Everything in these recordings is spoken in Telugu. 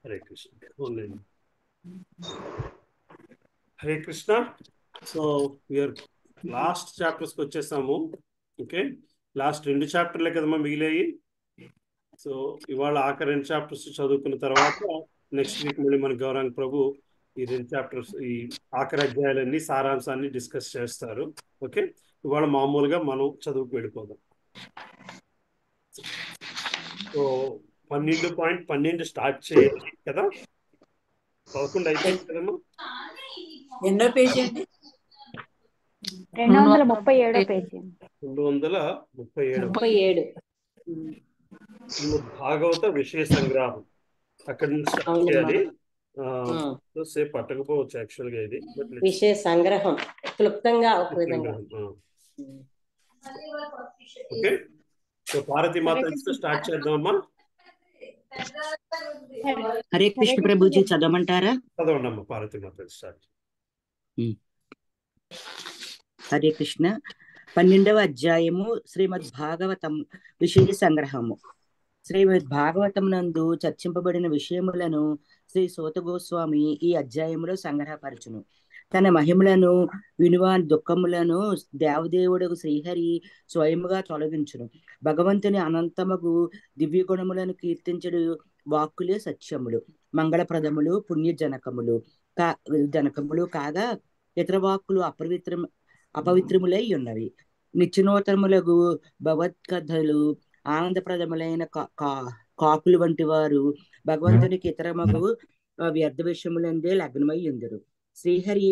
హరే కృష్ణ. అవునండి. Hare Krishna. So we are last చాప్టర్స్కి వచ్చేసాము. ఓకే, లాస్ట్ 2 చాప్టర్లే కదమ్మా మిగిలాయి. సో ఇవాళ ఆఖరి 2 చాప్టర్స్ చదువుకున్న తర్వాత నెక్స్ట్ వీక్ మళ్ళీ మన గౌరాంగ్ ప్రభు ఈ 2 చాప్టర్స్, ఈ ఆఖరి అధ్యాయాలన్నీ సారాంశాన్ని డిస్కస్ చేస్తారు. ఓకే, ఇవాళ మామూలుగా మనం చదువుకు వెళ్ళిపోదాం. సో 12.12 స్టార్ట్ చేయాలి కదా. 11 అయిపోయింది కదమ్మా. ఎన్నో పేజీ అండి? 237 పేజీ. 237. భాగవత విషయ సంగ్రహం అక్కడ నుంచి స్టార్ట్ చేయాలి. సేపు పట్టకపోవచ్చు యాక్చువల్ గా ఇది, బట్ విషయ సంగ్రహం క్లుప్తంగా ఒక విధంగా. ఓకే, సో పార్వతీ మాత స్టార్ట్ చేద్దామమ్మా. హరే కృష్ణ ప్రభుజీ, చదవమంటారా? చదవండి అమ్మా, పార్వతీ మాత స్టార్ట్. హరే కృష్ణ. 12వ అధ్యాయము శ్రీమద్ భాగవతం విషయ సంగ్రహము. శ్రీమద్ భాగవతం నందు చర్చింపబడిన విషయములను శ్రీ సూత గోస్వామి ఈ అధ్యాయములో సంగ్రహపరచును. తన మహిమలను వినువాని దుఃఖములను దేవదేవుడు శ్రీహరి స్వయముగా తొలగించును. భగవంతుని అనంతమగు దివ్య గుణములను కీర్తించడు వాక్కులే సత్యములు, మంగళప్రదములు, పుణ్యజనకములు జనకములు కాగా ఇతర వాక్కులు అపవిత్రములై ఉన్నవి. నిత్యనూతనములకు భగవత్కథలు ఆనందప్రదములైన కాకులు వంటి వారు భగవంతునికి ఇతరమగు వ్యర్థ విషయములందే లగ్నమై ఉందరు. శ్రీహరి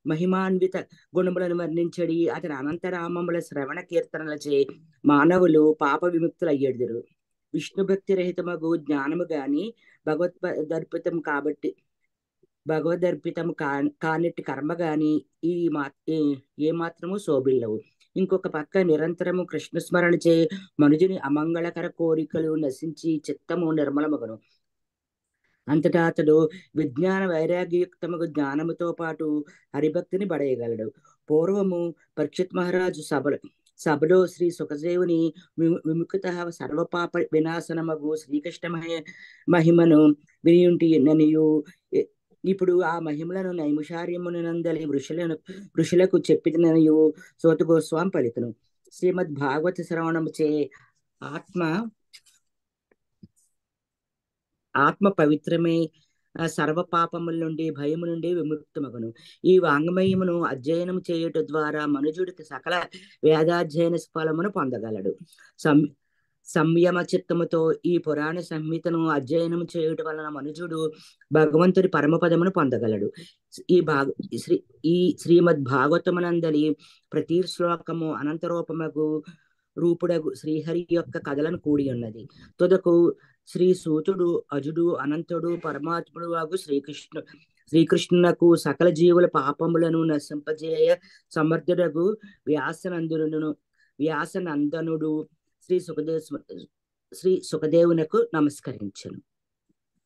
మహిమాన్విత గుణములను వర్ణించడి అతని అనంతరామముల శ్రవణ కీర్తనలచే మానవులు పాప విముక్తులు అయ్యేదురు. విష్ణు భక్తి రహితమగు జ్ఞానము గాని భగవదర్పితము కానిటి కర్మ గాని ఏ మాత్రము శోభిల్లవు. ఇంకొక పక్క నిరంతరము కృష్ణస్మరణచే మనుజుని అమంగళకర కోరికలు నశించి చిత్తము నిర్మలమగును. అంతటా అతడు విజ్ఞాన వైరాగ్యయుక్తముగు జ్ఞానముతో పాటు హరిభక్తిని బడయగలడు. పూర్వము పరీక్షిత్ మహారాజు సభలో శ్రీ సుఖదేవుని విముఖత సర్వపాప వినాశనమగు శ్రీకృష్ణ మహిమను వినియుంటిననియు ఇప్పుడు ఆ మహిమలను నైమిషార్యమునందలి ఋషులకు చెప్పిననియు సూత గోస్వామి పలికను. శ్రీమద్ భాగవత శ్రవణముచే ఆత్మ పవిత్రమే సర్వ పాపముల నుండి భయము నుండి విముక్తమగును. ఈ వాంగ్మయమును అధ్యయనం చేయుట ద్వారా మనుజుడికి సకల వేదాధ్యయన ఫలమును పొందగలడు. సంయమ చిత్తముతో ఈ పురాణ సంహితను అధ్యయనం చేయుట వలన మనుజుడు భగవంతుడి పరమపదమును పొందగలడు. ఈ శ్రీమద్ భాగవతమునందలి ప్రతి శ్లోకము అనంతరూపమగు రూపుడగు శ్రీహరి యొక్క కథలను కూడి ఉన్నది. తుదకు శ్రీ సూతుడు అజుడు అనంతుడు పరమాత్ముడు వాగు శ్రీకృష్ణునకు సకల జీవుల పాపములను నశింపజేయ సమర్థుడగు వ్యాసనందనుడు శ్రీ సుఖదేవునకు నమస్కరించను.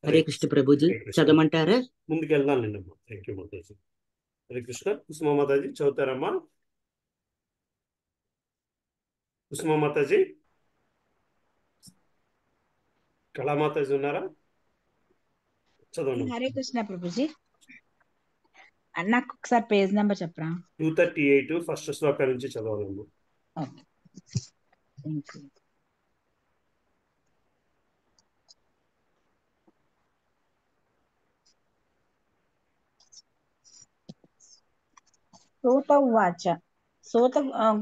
హరే కృష్ణ ప్రభుజీ, చదవమంటారా? ముందుకు వెళ్దాంలేండి అమ్మా. థ్యాంక్ యూ మాతాజీ. హరే కృష్ణ. కుసుమ మాతాజీ చదువుతారమ్మా. కుసుమ మాతాజీ, కళామాతాజీ ఉన్నారా? చదవండి. హరే కృష్ణ ప్రభుజీ, నాకు ఒకసారి పేజ్ నెంబర్ చెప్పరా? 238 ఫస్ట్ శ్లోకం నుంచి చదవాలమ్మా. సూత ఉవాచ. సూత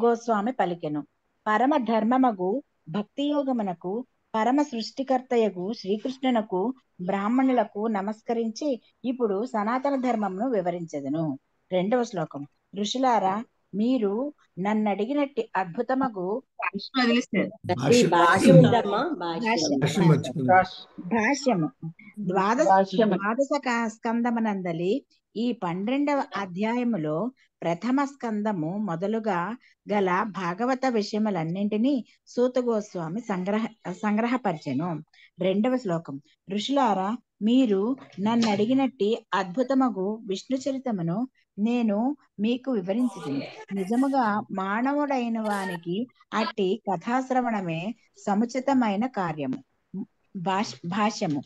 గోస్వామి పలికెను. పరమ ధర్మమగు భక్తి యోగమునకు పరమ సృష్టికర్తయగు శ్రీకృష్ణునకు బ్రాహ్మణులకు నమస్కరించి ఇప్పుడు సనాతన ధర్మమును వివరించెదను. 2వ శ్లోకం. ఋషులారా, మీరు నన్నడిగినట్టి అద్భుతమగు భాష్యము ద్వాదశ స్కందమనందలి ఈ 12వ అధ్యాయములో ప్రథమ స్కందము మొదలుగా గల భాగవత విషయములన్నింటినీ సూత గోస్వామి సంగ్రహపరిచెను. 2వ శ్లోకం. ఋషులారా, మీరు నన్నడిగినట్టి అద్భుతమగు విష్ణు చరితమును నేను మీకు వివరించుదును. నిజముగా మానవుడైన వానికి అట్టి కథాశ్రవణమే సముచితమైన కార్యము. భాష్యము.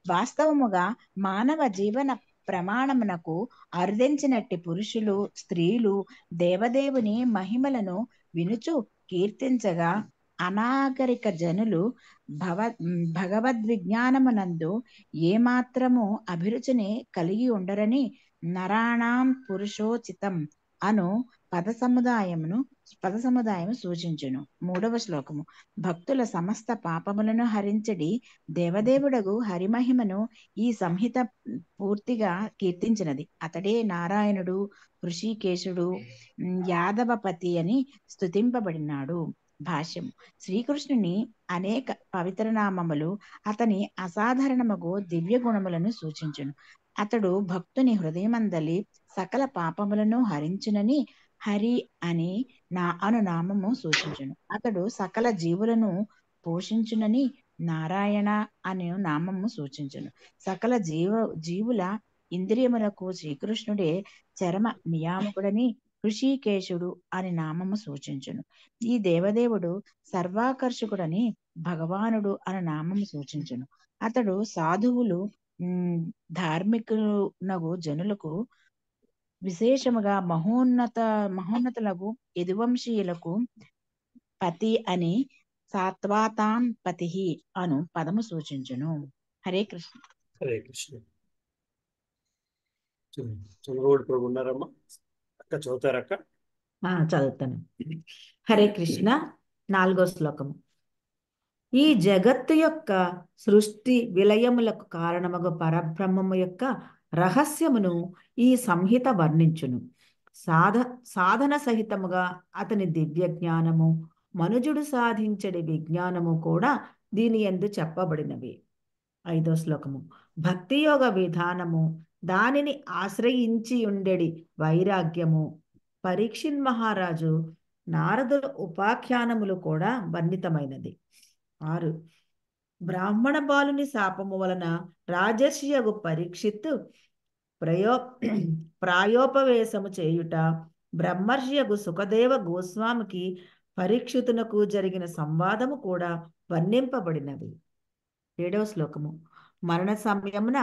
వాస్తవముగా మానవ జీవన ప్రమాణమునకు అరుదించినట్టి పురుషులు స్త్రీలు దేవదేవుని మహిమలను వినుచు కీర్తించగా అనాగరిక జనులు భగవద్విజ్ఞానమునందు ఏమాత్రము అభిరుచిని కలిగి ఉండరని నరాణాం పురుషోచితం అను పద సముదాయము సూచించును. 3వ శ్లోకము. భక్తుల సమస్త పాపములను హరించడి దేవదేవుడగు హరిమహిమను ఈ సంహిత పూర్తిగా కీర్తించినది. అతడే నారాయణుడు, హృషికేశుడు, యాదవపతి అని స్తుతింపబడినాడు. భాష్యం. శ్రీకృష్ణుని అనేక పవిత్ర నామములు అతని అసాధారణమగు దివ్య గుణములను సూచించును. అతడు భక్తుని హృదయమందలి సకల పాపములను హరించునని హరి అని అను నామము సూచించును. అతడు సకల జీవులను పోషించునని నారాయణ అనే నామము సూచించును. సకల జీవుల ఇంద్రియములకు శ్రీకృష్ణుడే చరమ నియామకుడని హృషికేశుడు అని నామము సూచించును. ఈ దేవదేవుడు సర్వాకర్షకుడని భగవానుడు అను నామము సూచించును. అతడు సాధువులు ధార్మికునగు జనులకు విశేషముగా మహోన్నతులకు యదువంశీయులకు పతి అని సాత్వాతాం పతి అను పదము సూచించును. హరే కృష్ణ. హరే కృష్ణ. చంద్రగౌడ్ ప్రభు ఉన్నారమ్మా? అక్క చదువుతారక్క? చదువుతాను. హరే కృష్ణ. 4వ శ్లోకము. ఈ జగత్తు యొక్క సృష్టి విలయములకు కారణమగు పరబ్రహ్మము యొక్క రహస్యమును ఈ సంహిత వర్ణించును. సాధన సహితముగా అతని దివ్య జ్ఞానము, మనుజుడు సాధించడి విజ్ఞానము కూడా దీని యందు చెప్పబడినవి. 5వ శ్లోకము. భక్తి యోగ విధానము, దానిని ఆశ్రయించి ఉండెడి వైరాగ్యము, పరీక్షిన్ మహారాజు నారదుల ఉపాఖ్యానములు కూడా వర్ణితమైనది. 6. బ్రాహ్మణ బాలుని శాపము వలన రాజర్షియగు పరీక్షిత్తు ప్రాయోపవేశము చేయుట, బ్రహ్మర్షియగు సుఖదేవ గోస్వామికి పరీక్షితునకు జరిగిన సంవాదము కూడా వర్ణింపబడినవి. 7వ శ్లోకము. మరణ సమయమున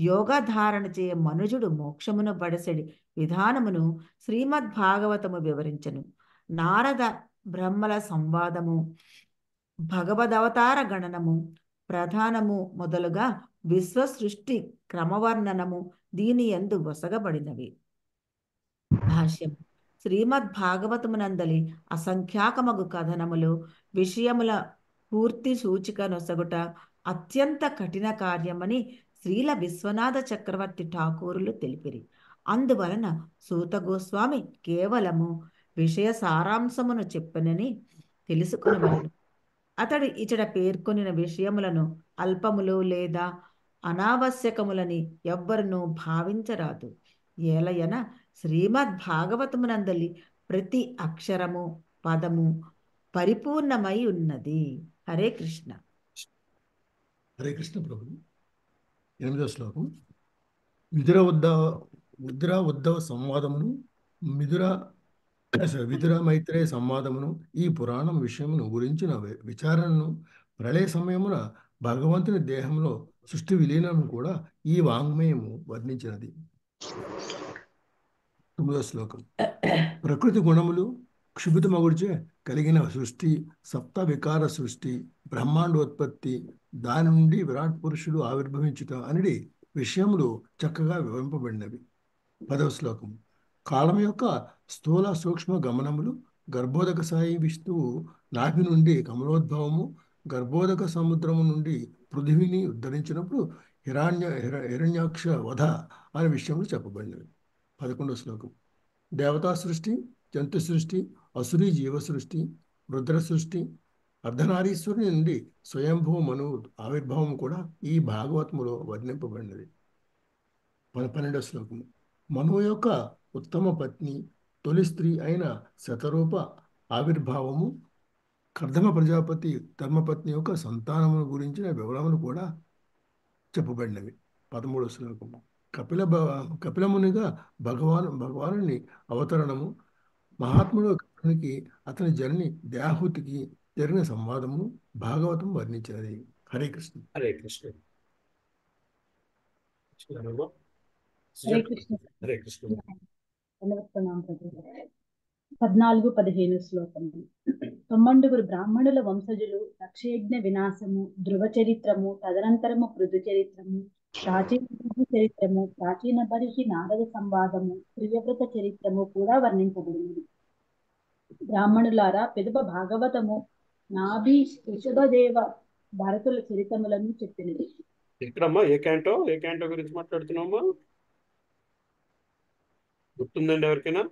యోగధారణ చే మనుజుడు మోక్షమును బడసెడి విధానమును శ్రీమద్ భాగవతము వివరించను. నారద బ్రహ్మల సంవాదము, భగవదవతార గణనము, ప్రధానము మొదలుగా విశ్వ సృష్టి క్రమవర్ణనము దీని యందు వసగబడినవి. భాష్యం. శ్రీమద్ భాగవతమునందలి అసంఖ్యాకమగు కథనములు విషయముల పూర్తి సూచిక నొసగుట అత్యంత కఠిన కార్యమని శ్రీల విశ్వనాథ చక్రవర్తి ఠాకూరులు తెలిపిరి. అందువలన సూత గోస్వామి కేవలము విషయ సారాంశమును చెప్పనని తెలుసుకునవలెను. అతడు ఇచట పేర్కొనిన విషయములను అల్పములు లేదా అనావశ్యకములని ఎవ్వరునూ భావించరాదు. ఏలయన శ్రీమద్ భాగవతమునందలి ప్రతి అక్షరము పదము పరిపూర్ణమై ఉన్నది. హరే కృష్ణ. హరే కృష్ణ ప్రభు. 8వ శ్లోకం. విదుర ఉద్ధవ సంవాదమును విదుర మైత్రేయ సంవాదమును ఈ పురాణం విషయమును గురించిన విచారణను ప్రళయ సమయమున భగవంతుని దేహంలో సృష్టి విలీనము కూడా ఈ వాంగ్మయము వర్ణించినది. 9వ శ్లోకం. ప్రకృతి గుణములు క్షుభితమగుడిచే కలిగిన సృష్టి, సప్త వికార సృష్టి, బ్రహ్మాండోత్పత్తి, దాని నుండి విరాట్ పురుషుడు ఆవిర్భవించుట అనేది విషయములు చక్కగా వివరింపబడినవి. 10వ శ్లోకం. కాలం యొక్క స్థూల సూక్ష్మ గమనములు, గర్భోదక సాయి విష్ణువు నాభి నుండి కమలోద్భవము, గర్భోదక సముద్రము నుండి పృథివిని ఉద్ధరించినప్పుడు హిరణ్యాక్ష వధ అనే విషయములు చెప్పబడినవి. 11వ శ్లోకం. దేవతా సృష్టి, జంతు సృష్టి, అసురీ జీవ సృష్టి, రుద్ర సృష్టి, అర్ధనారీశ్వరుని నుండి స్వయంభూ మను ఆవిర్భావం కూడా ఈ భాగవతములో వర్ణింపబడినది. 12వ శ్లోకము. మను యొక్క ఉత్తమ పత్ని, తొలి స్త్రీ అయిన శతరూప ఆవిర్భావము, కర్దమ ప్రజాపతి ధర్మపత్ని యొక్క సంతానమును గురించిన వివరములు కూడా చెప్పబడినవి. 13వ శ్లోకము. కపిలమునిగా భగవానుని అవతరణము, మహాత్ముడు కపిలునికి అతని జనని దేహూతికి జరిగిన సంవాదము భాగవతం వర్ణించినది. హరే కృష్ణ. హరే కృష్ణ. హరే కృష్ణ. హరే కృష్ణ. వందవస్తున్నాం ప్రభు. 14-15 శ్లోకములు. 9 బ్రాహ్మణుల వంశజులు, దక్షయజ్ఞ వినాశము, ధ్రువ చరిత్రము, తదనంతరము పృథు చరిత్రము, ప్రాచీన పృథు చరిత్రము, ప్రాచీన బరిహి నారద సంవాదము, ప్రియవ్రత చరిత్రము కూడా వర్ణించబడింది. బ్రాహ్మణులారా, పిదప భాగవతము నాభి ఋషభదేవ భరతుల చరిత్రములను చెప్పినది. ఎక్కడమ్మా ఏ క్యాంటో గురించి మాట్లాడుతున్నామా? గుర్తుందండి ఎవరికైనా?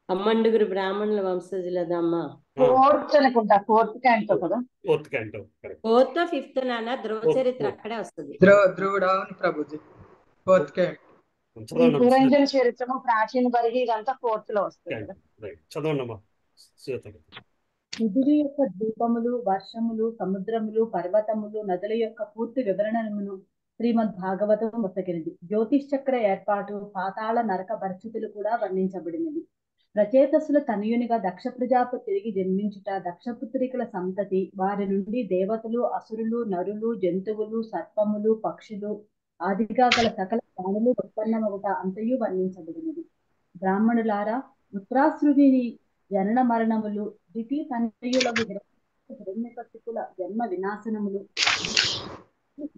9 బ్రాహ్మణుల వంశజులదమ్మా. ఫోర్త్ అనుకుంటా, ఫోర్త్ క్యాంటో కదా. Fourth canto. 4th 5th నాన్న ధ్రువ చరిత్ర అక్కడే వస్తుంది. ధ్రువుడు అవును ప్రభుజీ, ఫోర్త్ క్యాంటో. పురంజన చరిత్రము, ప్రాచీన బరిహి ఇదంతా ఫోర్త్ లో వస్తుంది కదా. చదవండమ్మా. పృథివీ యొక్క ద్వీపములు, వర్షములు, సముద్రములు, పర్వతములు, నదుల యొక్క పూర్తి వివరణను శ్రీమద్ భాగవతం మొసగినది. జ్యోతిష్ చక్ర ఏర్పాటు, పాతాళ నరక పరిస్థితులు కూడా వర్ణించబడినది. ప్రచేతసుల తనయునిగా దక్ష ప్రజాపతి తిరిగి జన్మించుట, దక్షపుత్రికల సంతతి, వారి నుండి దేవతలు, అసురులు, నరులు, జంతువులు, సర్పములు, పక్షులు ఆదిగా గల సకల ప్రాణులు ఉత్పన్నమగుట అంతయు వర్ణించబడినది. బ్రాహ్మణులారా, ఉత్తరాశ్రుని జనన మరణములు, దితి తనయులకు హిరణ్యకశిపుల జన్మ వినాశనములు,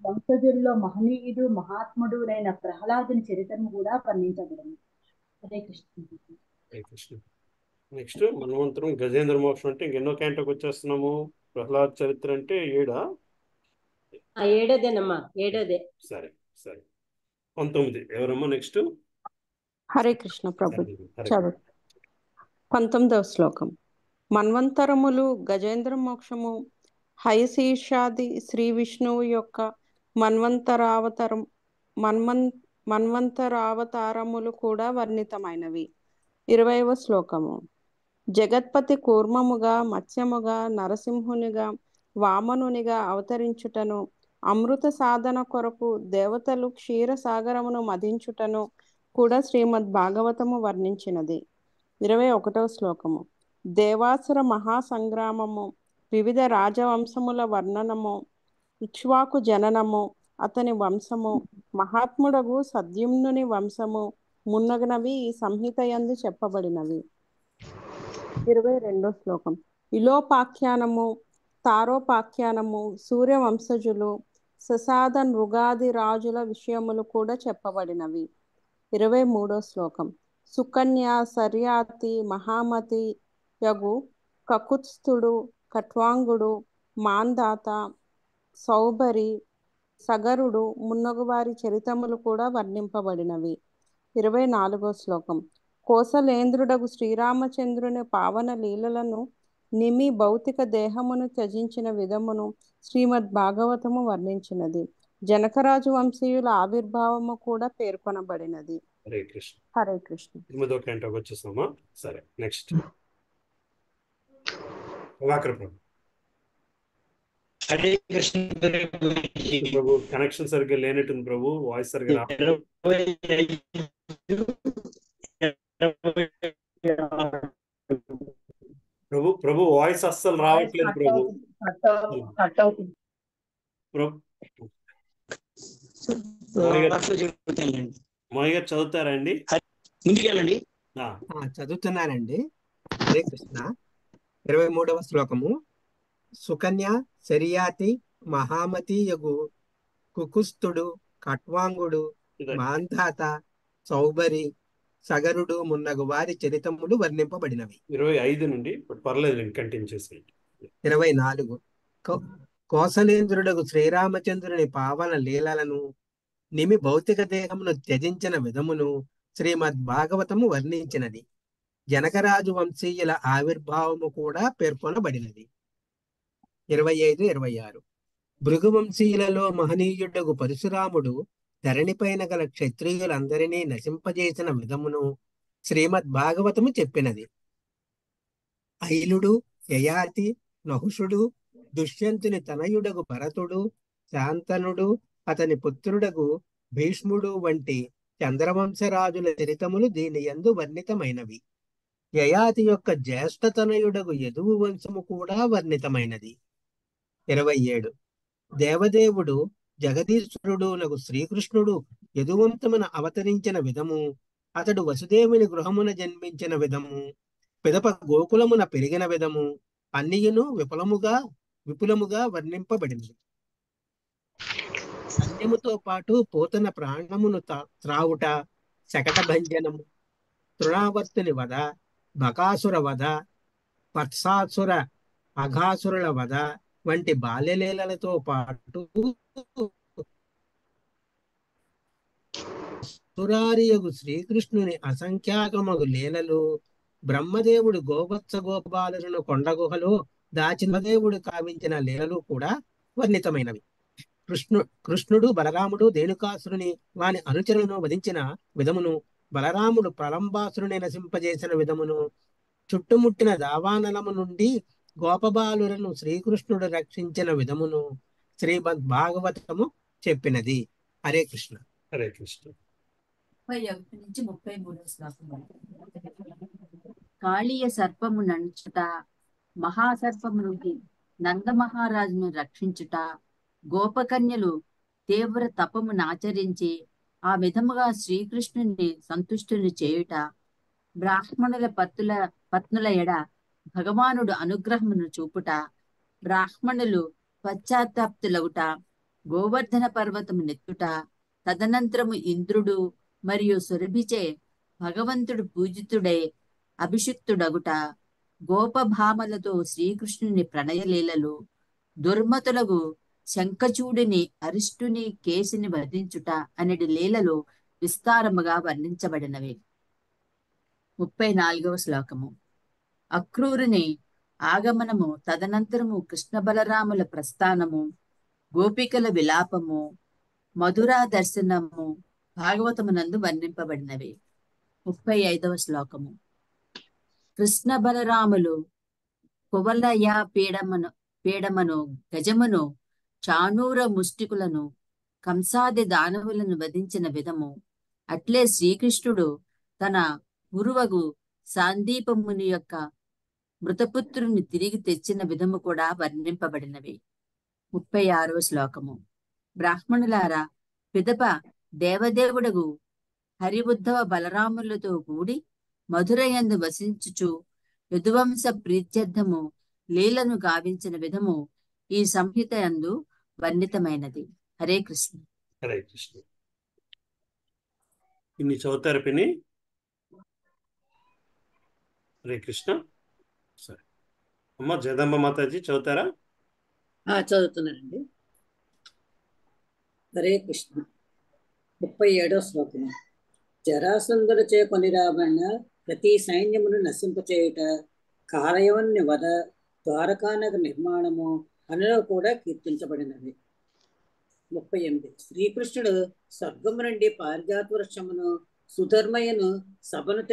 వంశజుల్లో మహనీయుడు మహాత్ముడునైన ప్రహ్లాదుని చరిత్రము కూడా వర్ణించబడింది. హరే కృష్ణ. నెక్స్ట్ మన్వంతరం గజేంద్ర మోక్షం అంటే ఇంకెన్నో క్యాంటోకి వచ్చేస్తున్నాము. ప్రహ్లాద్ చరిత్ర అంటే 7దేనమ్మా, 7దే. సరే 19 ఎవరమ్మా నెక్స్ట్? హరే కృష్ణ ప్రభు. చదువు 19వ శ్లోకం. మన్వంతరములు, గజేంద్ర మోక్షము, హయశీర్షాది శ్రీ విష్ణువు యొక్క మన్వంతరావతారములు కూడా వర్ణితమైనవి. 20వ శ్లోకము. జగత్పతి కూర్మముగా, మత్స్యముగా, నరసింహునిగా, వామనునిగా అవతరించుటను, అమృత సాధన కొరకు దేవతలు క్షీరసాగరమును మదించుటను కూడా శ్రీమద్ భాగవతము వర్ణించినది. 21వ శ్లోకము. దేవాసుర మహాసంగ్రామము, వివిధ రాజవంశముల వర్ణనము, ఇక్ష్వాకు జననము, అతని వంశము, మహాత్ముడగు సద్యుమ్నుని వంశము మున్నగునవి ఈ సంహితయందు చెప్పబడినవి. 22వ శ్లోకం. ఇలోపాఖ్యానము, తారోపాఖ్యానము, సూర్యవంశజులు, ససాద నృగాది రాజుల విషయములు కూడా చెప్పబడినవి. 23వ శ్లోకం. సుకన్య, సర్యాతి, మహామతి యగు కకుత్స్థుడు, కట్వాంగుడు, మాందాత, సౌబరి, సగరుడు మున్నగు వారి చరితములు కూడా వర్ణింపబడినవి. 24వ శ్లోకం. కోసలేంద్రుడగు శ్రీరామచంద్రుని పావన లీలలను నిమి భౌతిక దేహమును త్యజించిన విధమును శ్రీమద్ భాగవతము వర్ణించినది. జనకరాజు వంశీయుల ఆవిర్భావము కూడా పేర్కొనబడినది. హరే కృష్ణ. హరే కృష్ణ. 9వ క్యాంటోకి వచ్చేస్తామా? సరే నెక్స్ట్ హరే కృష్ణ ప్రభు. కనెక్షన్ సరిగ్గా లేనట్టుంది ప్రభు, వాయిస్ సరిగ్గా ప్రభు వాయిస్ అస్సలు రావట్లేదు ప్రభు. మామయ్య చదువుతారండి? ముందుకెళ్ళండి. చదువుతున్నానండి. హరే కృష్ణ. 23వ శ్లోకము. సుకన్య, శర్యాతి, మహామతి యగు కుకుస్థుడు, కట్వాంగుడు, మాంధాత, సౌబరి, సగరుడు మున్నగు వారి చరితములు వర్ణింపబడినవి. 25 నుండి పర్లేదు కంటిన్యూ చేసి. 24. కోసలేంద్రుడగు శ్రీరామచంద్రుని పావన లీలలను నిమి భౌతిక దేహమును త్యజించిన విధమును శ్రీమద్ భాగవతము వర్ణించినది. జనకరాజు వంశీయుల ఆవిర్భావము కూడా పేర్కొనబడినది. 25, 26. భృగువంశీయులలో మహనీయుడగు పరశురాముడు ధరణిపైన గల క్షత్రియులందరినీ నశింపజేసిన విధమును శ్రీమద్ భాగవతము చెప్పినది. ఐలుడు, యయాతి, నహుషుడు, దుష్యంతుని తనయుడగు భరతుడు, శాంతనుడు, అతని పుత్రుడగు భీష్ముడు వంటి చంద్రవంశరాజుల చరితములు దీని యందు వర్ణితమైనవి. యయాతి యొక్క జ్యేష్ఠతనయుడగు యదువు వంశము కూడా వర్ణితమైనది. 27. దేవదేవుడు జగదీశ్వరుడు శ్రీకృష్ణుడు యదువంతమున అవతరించిన విధము, అతడు వసుదేవుని గృహమున జన్మించిన విధము, పిదప గోకులమున పెరిగిన విధము అన్నియును విపులముగా వర్ణింపబడింది. సత్యముతో పాటు పోతన ప్రాణమును త్రావుట, శకట భంజనము, తృణావర్తుని వధ, బకాసుర వధ, పత్సాసుర అఘాసురుల వధ వంటి బాల్యలీలలతో పాటు సురారియగు శ్రీకృష్ణుని అసంఖ్యాకమగు లీలలు, బ్రహ్మదేవుడు గోవత్స గోపాలులను కొండగుహలో దాచిన దేవుడు కావించిన లీలలు కూడా వర్ణితమైనవి. కృష్ణుడు బలరాముడు ధేనుకాసురుని వాని అనుచరులను వధించిన విధమును, బలరాముడు ప్రలంబాసురుని నశింపజేసిన విధమును, చుట్టుముట్టిన దావానలము నుండి గోపబాలులను శ్రీకృష్ణుడు రక్షించిన విధమును శ్రీమద్ భాగవతము చెప్పినది. హరే కృష్ణ. హరే కృష్ణ. 31 నుంచి 33 శ్లోకం. కాళీయ సర్పము నంచుట, మహాసర్పము నుండి నందమహారాజును రక్షించుట, గోపకన్యలు తీవ్ర తపమును ఆచరించి ఆ విధముగా శ్రీకృష్ణుని సంతుష్టుని చేయుట, బ్రాహ్మణుల పత్నుల ఎడ భగవానుడు అనుగ్రహమును చూపుట, బ్రాహ్మణులు పశ్చాత్తాప్తులగుట, గోవర్ధన పర్వతము నెత్తుట, తదనంతరము ఇంద్రుడు మరియు సురభిచే భగవంతుడు పూజితుడై అభిషిక్తుడగుట, గోపభామలతో శ్రీకృష్ణుని ప్రణయలీలలు, దుర్మతులకు శంఖచూడిని అరిష్టుని కేసిని వధించుట అనేది లీలలు విస్తారముగా వర్ణించబడినవి. 34వ శ్లోకము. అక్రూరుని ఆగమనము, తదనంతరము కృష్ణ బలరాముల ప్రస్థానము, గోపికల విలాపము, మధురా దర్శనము భాగవతమునందు వర్ణింపబడినవి. 35వ శ్లోకము. కృష్ణ బలరాములు కువలయ పీడమను గజమును చాణూర ముష్టికులను కంసాది దానవులను వధించిన విధము, అట్లే శ్రీకృష్ణుడు తన గురువగు సాందీపముని యొక్క మృతపుత్రుని తిరిగి తెచ్చిన విధము కూడా వర్ణింపబడినవి. 36వ శ్లోకము. బ్రాహ్మణులారా, పిదప దేవదేవుడగు హరిబుద్ధవ బలరాములతో కూడి మధురయందు వసించుచు యదువంశ ప్రీత్యర్థము లీలను గావించిన విధము ఈ సంహిత యందు వర్ణితమైనది. హరే కృష్ణ. హరే కృష్ణ. ఇన్ని చదువుతారు పిన్ని. హరే కృష్ణ. సరే అమ్మ జగదంబ మాతాజీ చదువుతారా? చదువుతున్నానండి. హరే కృష్ణ. 37వ శ్లోకము. జరాసంధులచే కొనిరాబడిన ప్రతి సైన్యమును నశింపచేయుట, కాలయవన్ని వధ, ద్వారకానగర నిర్మాణము అనలో కూడా కీర్తించబడినవి. 38. శ్రీకృష్ణుడు స్వర్గము నుండి పారిజాత వృక్షమును సుధర్మయను సభను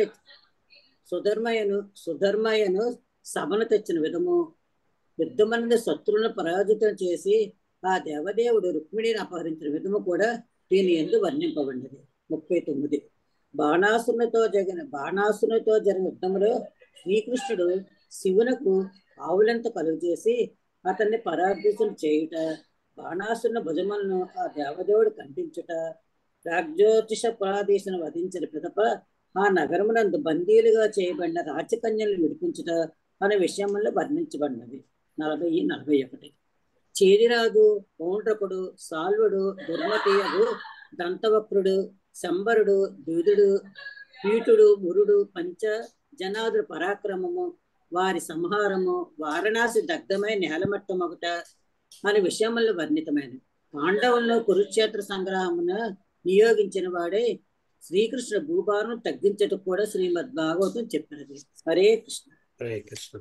తెచ్చిన విధము, యుద్ధమన్నది శత్రువులను పరాజితం చేసి ఆ దేవదేవుడు రుక్మిణిని అపహరించిన విధము కూడా దీని యందు వర్ణింపబడినది. 39. బాణాసురునితో జరిగిన యుద్ధములో శ్రీకృష్ణుడు శివునకు ఆవులంత కలుగజేసి అతన్ని పరాజితం చేయుట, బాణాసురుని భుజములను ఆ దేవదేవుడు ఖండించుట, రాజ్యోతిష పురాధీశను వధించిన పిదప ఆ నగరమునందు బందీలుగా చేయబడిన రాజకన్యలను విడిపించుట అనే విషయంలో వర్ణించబడినది. 40, 41. చేరిరాజు, పౌండ్రకుడు, సాల్వుడు, దుర్మతీయుడు, దంతవక్రుడు, శంబరుడు, ద్విధుడు, పీఠుడు, మురుడు, పంచ జనాదుల పరాక్రమము, వారి సంహారము, వారణాసి దగ్ధమై నేలమట్టమొకట అనే విషయముల్లో వర్ణితమైనది. పాండవులను కురుక్షేత్ర సంగ్రామమున నియోగించిన వాడే శ్రీకృష్ణ భూభారం తగ్గించటకు కూడా శ్రీమద్ భాగవతం చెప్పినది. హరే కృష్ణ. హరే కృష్ణ.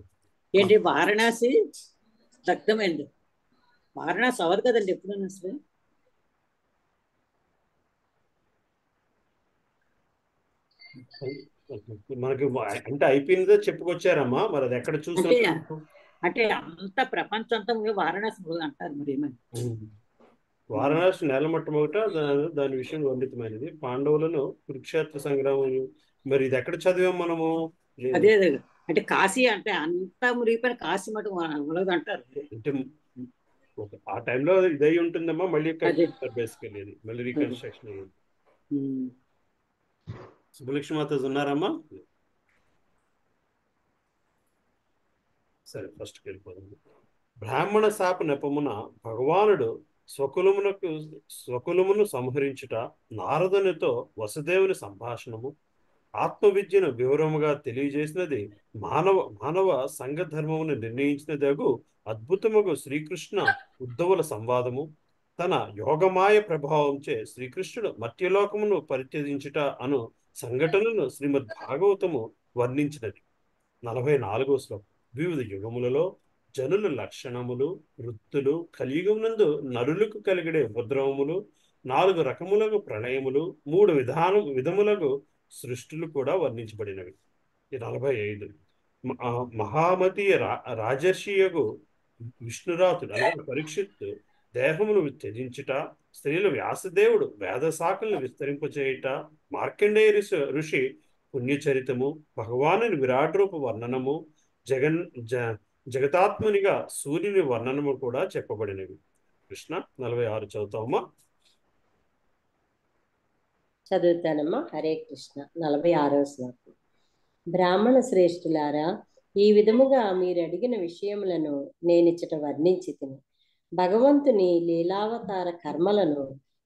ఏంటి వారణాసి దగ్ధమైంది? వారణాసి అవరు కదండి ఎప్పుడైనా అసలు. మనకి అంటే అయిపోయిందో చెప్పుకొచ్చారమ్మా, మరి అది ఎక్కడ చూసినా అంటే అంత ప్రపంచం అంతా వారణాసి అంటారు. మరి ఏమని వారణాసి నేలమట్టం ఒకట దాని విషయం వర్ణితమైనది. పాండవులను కురుక్షేత్ర సంగ్రామం, మరి ఇది ఎక్కడ చదివాం మనము? అదే అంటే కాశీ అంటే అంతా మురిగిపోయిన కాశీ మటు అంటారు. అంటే ఆ టైంలో ఇదై ఉంటుందమ్మా, మళ్ళీ అదే. బేసికల్లీ అది మళ్ళీ రీకన్స్ట్రక్షన్ అయ్యింది. సుబ్బలక్ష్మి మాతాజీ ఉన్నారమ్మా? సరే, ఫస్ట్కి వెళ్ళిపోదాం. బ్రాహ్మణ శాప నెపమున భగవానుడు స్వకులమును సంహరించుట, నారదునితో వసుదేవుని సంభాషణము, ఆత్మవిద్యను వివరముగా తెలియజేసినది, మానవ సంఘ ధర్మమును నిర్ణయించినదగు అద్భుతముగు శ్రీకృష్ణ ఉద్ధవుల సంవాదము, తన యోగమాయ ప్రభావంచే శ్రీకృష్ణుడు మర్త్యలోకమును పరిత్యజించుట అను సంఘటనను శ్రీమద్ భాగవతము వర్ణించినది. 44వ శ్లోకం. వివిధ యుగములలో జనుల లక్షణములు, వృత్తులు, కలియుగమునందు నరులకు కలిగిడే ఉపద్రవములు, 4 రకములకు ప్రళయములు, 3 విధములకు సృష్టిలు కూడా వర్ణించబడినవి. 45. మహామతీయ రాజర్షియగు విష్ణురాతుడు అనగా పరీక్షిత్తు దేహమును త్యజించుట, స్త్రీల వ్యాసదేవుడు వేదశాఖలను విస్తరింపచేయుట, మార్కండేయ ఋషి పుణ్యచరితము, భగవానుని విరాట్ రూప వర్ణనము, జగతాత్మనిగా సూర్యుని వర్ణనము కూడా చెప్పబడినవి. కృష్ణ 46 చదువుతామా? చదువుతానమ్మా. హరే కృష్ణ. 46వ శ్లోకం. బ్రాహ్మణ శ్రేష్ఠులారా, ఈ విధముగా మీరు అడిగిన విషయములను నేనిచ్చట వర్ణించి తిని, భగవంతుని లీలావతార కర్మలను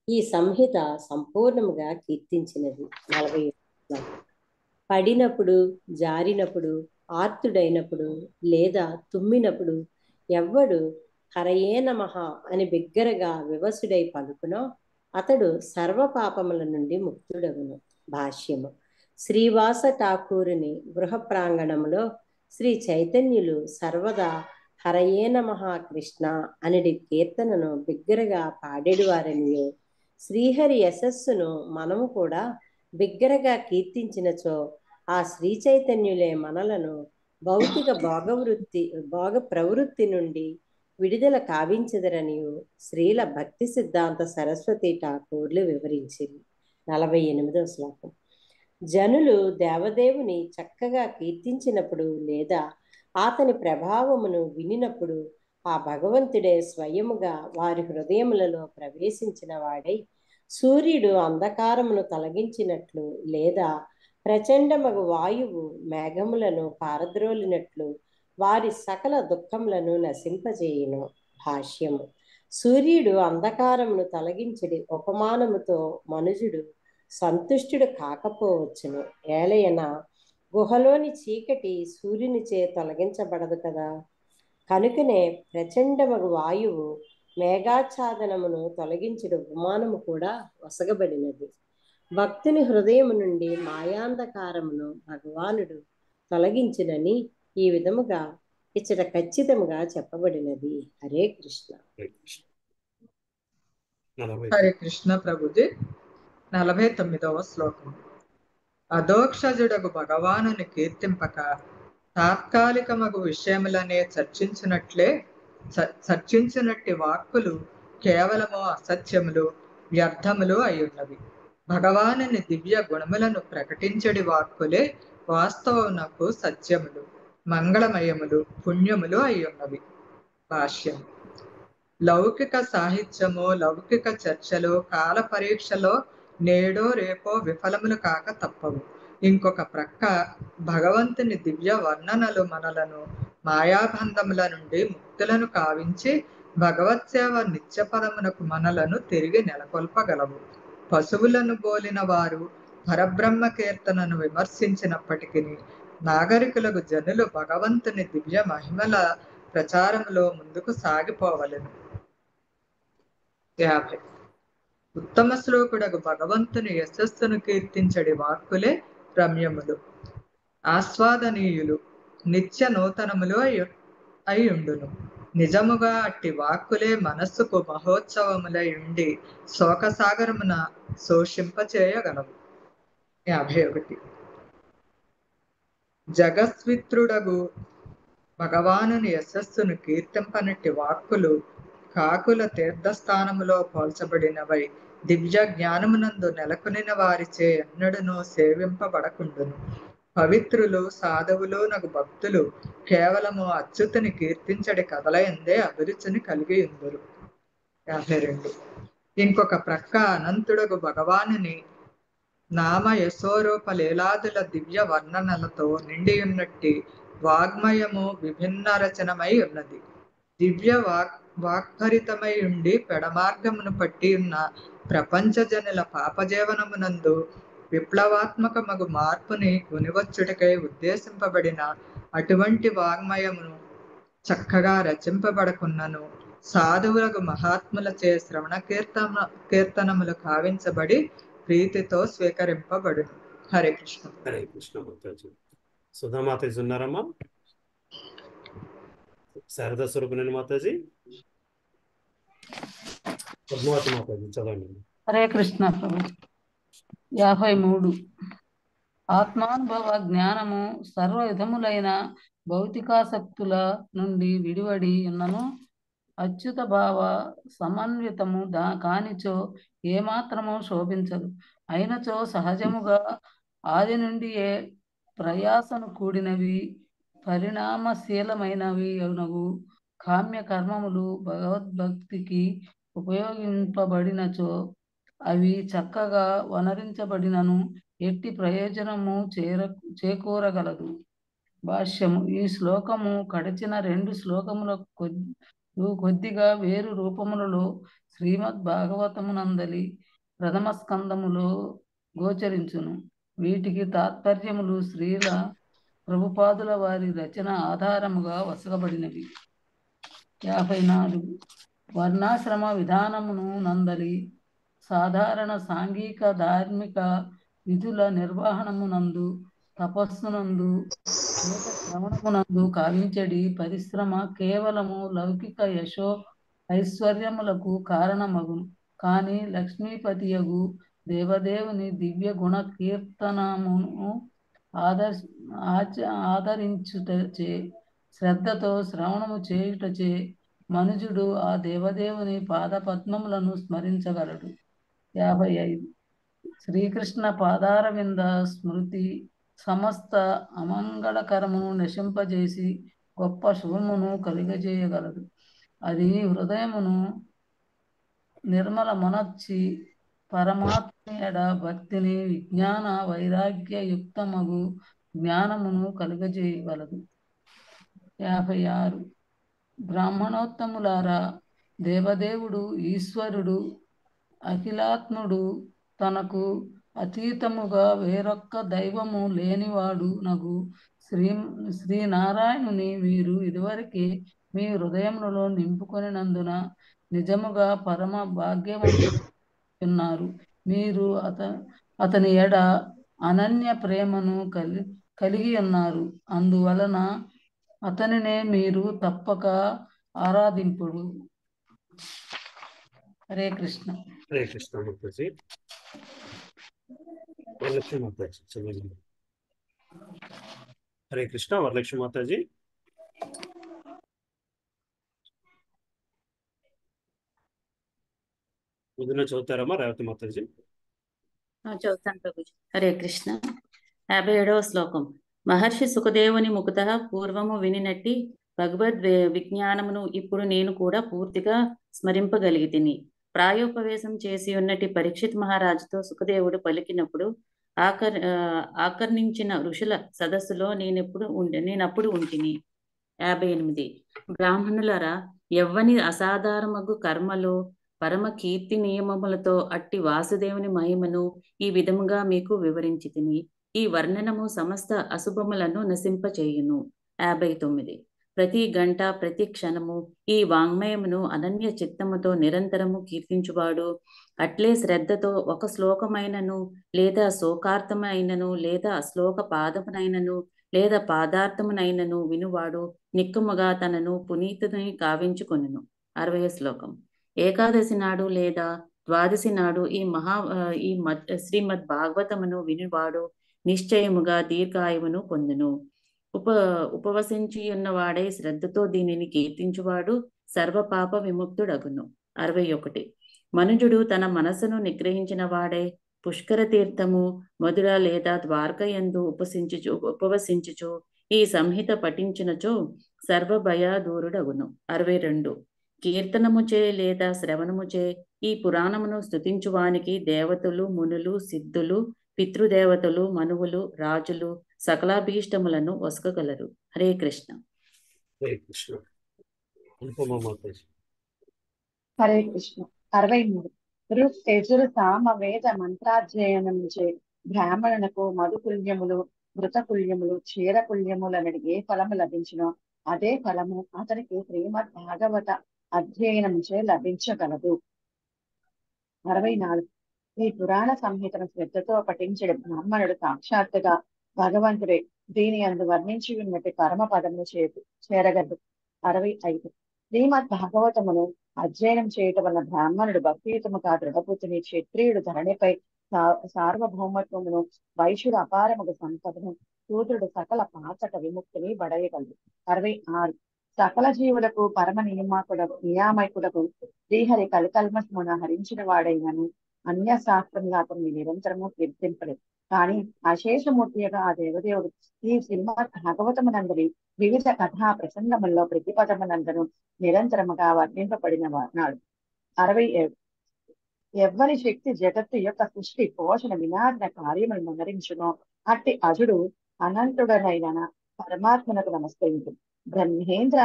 ఈ సంహిత సంపూర్ణముగా కీర్తించినది. 47వ శ్లోకం. పడినప్పుడు, జారినప్పుడు, ఆర్తుడైనప్పుడు లేదా తుమ్మినప్పుడు ఎవ్వడు హరయే నమః అని బిగ్గరగా వివసుడై పలుకునో అతడు సర్వపాపముల నుండి ముక్తుడగును. భాష్యము. శ్రీవాస ఠాకూరుని గృహ ప్రాంగణంలో శ్రీ చైతన్యులు సర్వదా హరయే నమః కృష్ణ అనడి కీర్తనను బిగ్గరగా పాడేడువారనియో, శ్రీహరి యశస్సును మనము కూడా బిగ్గరగా కీర్తించినచో ఆ శ్రీ చైతన్యులే మనలను భౌతిక భోగ ప్రవృత్తి నుండి విడుదల కావించదరనియు శ్రీల భక్తి సిద్ధాంత సరస్వతి ఠాకూర్లు వివరించింది. 48వ శ్లోకం. జనులు దేవదేవుని చక్కగా కీర్తించినప్పుడు లేదా అతని ప్రభావమును వినినప్పుడు ఆ భగవంతుడే స్వయముగా వారి హృదయములలో ప్రవేశించిన వాడై, సూర్యుడు అంధకారమును తొలగించినట్లు లేదా ప్రచండమగు వాయువు మేఘములను పారద్రోలినట్లు వారి సకల దుఃఖములను నశింపజేయును. భాష్యము. సూర్యుడు అంధకారమును తొలగించడి ఉపమానముతో మనుజుడు సంతుష్టుడు కాకపోవచ్చును. ఏలయన గుహలోని చీకటి సూర్యునిచే తొలగించబడదు కదా. కనుకనే ప్రచండమగు వాయువు మేఘాచ్ఛాదనమును తొలగించడు ఉపమానము కూడా వసగబడినది. భక్తుని హృదయము నుండి మాయాంధకారమును భగవానుడు తొలగించునని ఈ విధముగా ఇచ్చట ఖచ్చితంగా చెప్పబడినది. హరే కృష్ణ. హరే కృష్ణ ప్రభుజీ. 49వ శ్లోకం. అదోక్షజుడగు భగవానుని కీర్తింపక తాత్కాలికమగు విషయములనే చర్చించినట్టి వాక్కులు కేవలము అసత్యములు, వ్యర్థములు అయ్యున్నవి. భగవానుని దివ్య గుణములను ప్రకటించడి వాక్కులే వాస్తవమునకు సత్యములు, మంగళమయములు, పుణ్యములు అయ్యున్నవి. భాష్యం. లౌకిక సాహిత్యము, లౌకిక చర్చలు కాల పరీక్షలో నేడో రేపో విఫలములు కాక తప్పవు. ఇంకొక ప్రక్క భగవంతుని దివ్య వర్ణనలు మనలను మాయాబంధముల నుండి ముక్తులను కావించి భగవత్సేవ నిత్యపదమునకు మనలను తిరిగి నెలకొల్పగలవు. పశువులను బోలిన వారు పరబ్రహ్మ కీర్తనను విమర్శించినప్పటికీ నాగరికులకు జనులు భగవంతుని దివ్య మహిమల ప్రచారములో ముందుకు సాగిపోవలెను. 50. ఉత్తమ శ్లోకుడకు భగవంతుని యశస్సును కీర్తించడి వాక్కులే రమ్యములు, ఆస్వాదనీయులు, నిత్య నూతనములు అయ్యుండును. నిజముగా అట్టి వాక్కులే మనస్సుకు మహోత్సవములై ఉండి శోకసాగరమున శోషింపచేయగలవు. 51. జగస్విత్రుడగు భగవానుని యశస్సును కీర్తింపనట్టి వాక్కులు కాకుల తీర్థస్థానములో పోల్చబడినవై దివ్య జ్ఞానమునందు నెలకొనిన వారిచే ఎన్నడూనూ సేవింపబడకుండును. పవిత్రులు సాధువులు నగు భక్తులు కేవలము అచ్యుతుని కీర్తించడి కథలయందే అభిరుచిని కలిగి ఉందరు. 52. ఇంకొక ప్రక్క అనంతుడగు భగవానుని నామ యశోరూప లీలాదుల దివ్య వర్ణనలతో నిండియున్నట్టి వాగ్మయము విభిన్న రచనమై ఉన్నది. దివ్య వాగ్భరితమై ఉండి పెడమార్గమును పట్టి ఉన్న ప్రపంచ జనుల పాపజీవనమునందు విప్లవాత్మకమగు మార్పుని కొనివచ్చుటకై ఉద్దేశింపబడిన అటువంటి వాగ్మయమును చక్కగా రచింపబడకున్నను సాధువులకు మహాత్ములచే శ్రవణ కీర్తనములు కావించబడి ప్రీతితో స్వీకరింపబడును. హరే కృష్ణ. హరే కృష్ణ మాతాజీ. సుధామాతాజీ ఉన్నారమ్మా? శారదా స్వరూపిణి మాతాజీ, పద్మావతి మాతాజీ చదవండి. హరే కృష్ణ ప్రభు. 53. ఆత్మానుభవ జ్ఞానము సర్వ విధములైన భౌతికాసక్తుల నుండి విడివడి ఉన్నను అచ్యుత భావ సమన్వితము కానిచో ఏమాత్రము శోభించదు. అయినచో సహజముగా ఆది నుండియే ప్రయాసను కూడినవి పరిణామశీలమైనవి అవునగు కామ్య కర్మములు భగవద్భక్తికి ఉపయోగింపబడినచో అవి చక్కగా వనరించబడినను ఎట్టి ప్రయోజనము చేకూరగలదు. భాష్యము. ఈ శ్లోకము కడచిన 2 శ్లోకములకు కొద్దిగా వేరు రూపములలో శ్రీమద్ భాగవతమునందలి ప్రథమ స్కందములో గోచరించును. వీటికి తాత్పర్యములు శ్రీల ప్రభుపాదుల వారి రచన ఆధారముగా వసగబడినవి. 54. వర్ణాశ్రమ విధానమును నందలి సాధారణ సాంఘిక ధార్మిక విధుల నిర్వహణమునందు తపస్సునందు శ్రవణమునందు కావించడి పరిశ్రమ కేవలము లౌకిక యశో ఐశ్వర్యములకు కారణమగును. కాని లక్ష్మీపతియగు దేవదేవుని దివ్య గుణ కీర్తనమును ఆదరించుటచే శ్రద్ధతో శ్రవణము చేయుటచే మనుజుడు ఆ దేవదేవుని పాద పద్మములను స్మరించగలడు. 55. శ్రీకృష్ణ పాదారవింద స్మృతి సమస్త అమంగళకరమును నశింపజేసి గొప్ప శుభమును కలిగజేయగలదు. అది హృదయమును నిర్మల మనర్చి పరమాత్మ ఎడ భక్తిని విజ్ఞాన వైరాగ్య యుక్తమగు జ్ఞానమును కలుగజేయగలదు. 56. బ్రాహ్మణోత్తములారా, దేవదేవుడు ఈశ్వరుడు అఖిలాత్ముడు తనకు అతీతముగా వేరొక్క దైవము లేనివాడు నగు శ్రీనారాయణుని మీరు ఇదివరకే మీ హృదయములలో నింపుకొనినందున నిజముగా పరమ భాగ్యవంతున్నారు. మీరు అతని ఎడ అనన్య ప్రేమను కలిగి ఉన్నారు. అందువలన అతనినే మీరు తప్పక ఆరాధింపుడు. హరే కృష్ణ. హరే కృష్ణ మాతాజీ. వరలక్ష్మి మాతాజీ చదవండి. హరే కృష్ణ. వరలక్ష్మి మాతాజీ. ముందున చదువుతారమ్మా రేవతి మాతాజీ? చదువుతాను ప్రభుజీ. హరే కృష్ణ. 57వ శ్లోకం. మహర్షి సుఖదేవుని ముఖత పూర్వము వినినట్టి భగవద్ విజ్ఞానమును ఇప్పుడు నేను కూడా పూర్తిగా స్మరింపగలిగితిని. ప్రాయోపవేశం చేసి ఉన్నట్టి పరీక్షిత్ మహారాజుతో సుఖదేవుడు పలికినప్పుడు ఆకర్ణించిన ఋషుల సదస్సులో నేనప్పుడు ఉంటిని. 58. బ్రాహ్మణులరా, ఎవ్వని అసాధారణమగు కర్మలు పరమ కీర్తి నియమములతో అట్టి వాసుదేవుని మహిమను ఈ విధముగా మీకు వివరించి తిని ఈ వర్ణనము సమస్త అశుభములను నశింపచేయును. 59. ప్రతి గంట ప్రతి క్షణము ఈ వాంగ్మయమును అనన్య చిత్తముతో నిరంతరము కీర్తించువాడు అట్లే శ్రద్ధతో ఒక శ్లోకమైనను లేదా శోకార్థమైనను లేదా శ్లోక పాదమునైనను లేదా పాదార్థమునైనను వినువాడు నిక్కముగా తనను పునీతుని కావించుకొనును. 60వ శ్లోకం. ఏకాదశి నాడు లేదా ద్వాదశి నాడు ఈ శ్రీమద్ భాగవతమును వినివాడు నిశ్చయముగా దీర్ఘాయువును పొందును. ఉపవసించి ఉన్నవాడై శ్రద్ధతో దీనిని కీర్తించువాడు సర్వపాప విముక్తుడగును. 61. మనుజుడు తన మనస్సును వాడై పుష్కర తీర్థము మధుర లేదా ద్వారకయందు ఉపవసించుచు ఈ సంహిత పఠించినచో సర్వభయ దూరుడగును. 62. కీర్తనముచే లేదా శ్రవణముచే ఈ పురాణమును స్తుతించువానికి దేవతలు, మునులు, సిద్ధులు, పితృదేవతలు, మనువులు, రాజులు సకలాభీష్టములను వసకగలరు. హరే కృష్ణ. హరే కృష్ణ. అనుపమ మాతాజీ. హరే కృష్ణ. 63 ఋక్ యజుర్ సామ వేద మంత్రాధ్యయనముచే బ్రాహ్మణునకు మధుకుల్యములు, మృతకుల్యములు, క్షీరకుల్యములనడి ఏ ఫలము లభించినో అదే ఫలము అతనికి శ్రీమద్ భాగవత అధ్యయనముచే లభించగలదు. 64 ఈ పురాణ సంహితను శ్రద్ధతో పఠించే బ్రాహ్మణుడు సాక్షాత్తుగా భగవంతుడే దీని అందు వర్ణించి ఉన్నట్టు కర్మ పదమును చేరగలడు. 65 శ్రీమద్ భాగవతమును అధ్యయనం చేయటం వలన బ్రాహ్మణుడు భక్తియుతముగా దృఢబుద్ధిని, క్షత్రియుడు ధరణిపై సార్వభౌమత్వమును, వైశ్యుడు అపారముగా సంపదను, శూద్రుడు సకల పాతక విముక్తిని బడయగలడు. 66 సకల జీవులకు పరమ నియామకులకు శ్రీహరి కలికల్మమున హరించిన వాడైనను అన్య శాస్త్రంగా అతన్ని నిరంతరము కీర్తింపలేదు. కానీ అశేషమూర్తిగా ఆ దేవదేవుడు ఈ శ్రీమద్ భాగవతమునందరి వివిధ కథా ప్రసంగముల్లో ప్రతి పదమునందరూ నిరంతరముగా వర్ణింపబడిన వాడు. 67 ఎవ్వరి శక్తి జగత్తు యొక్క సృష్టి, పోషణ, వినాశన కార్యములను మనరించునో అట్టి అజుడు అనంతుడనైన పరమాత్మనకు నమస్కరించు. బ్రహ్మేంద్ర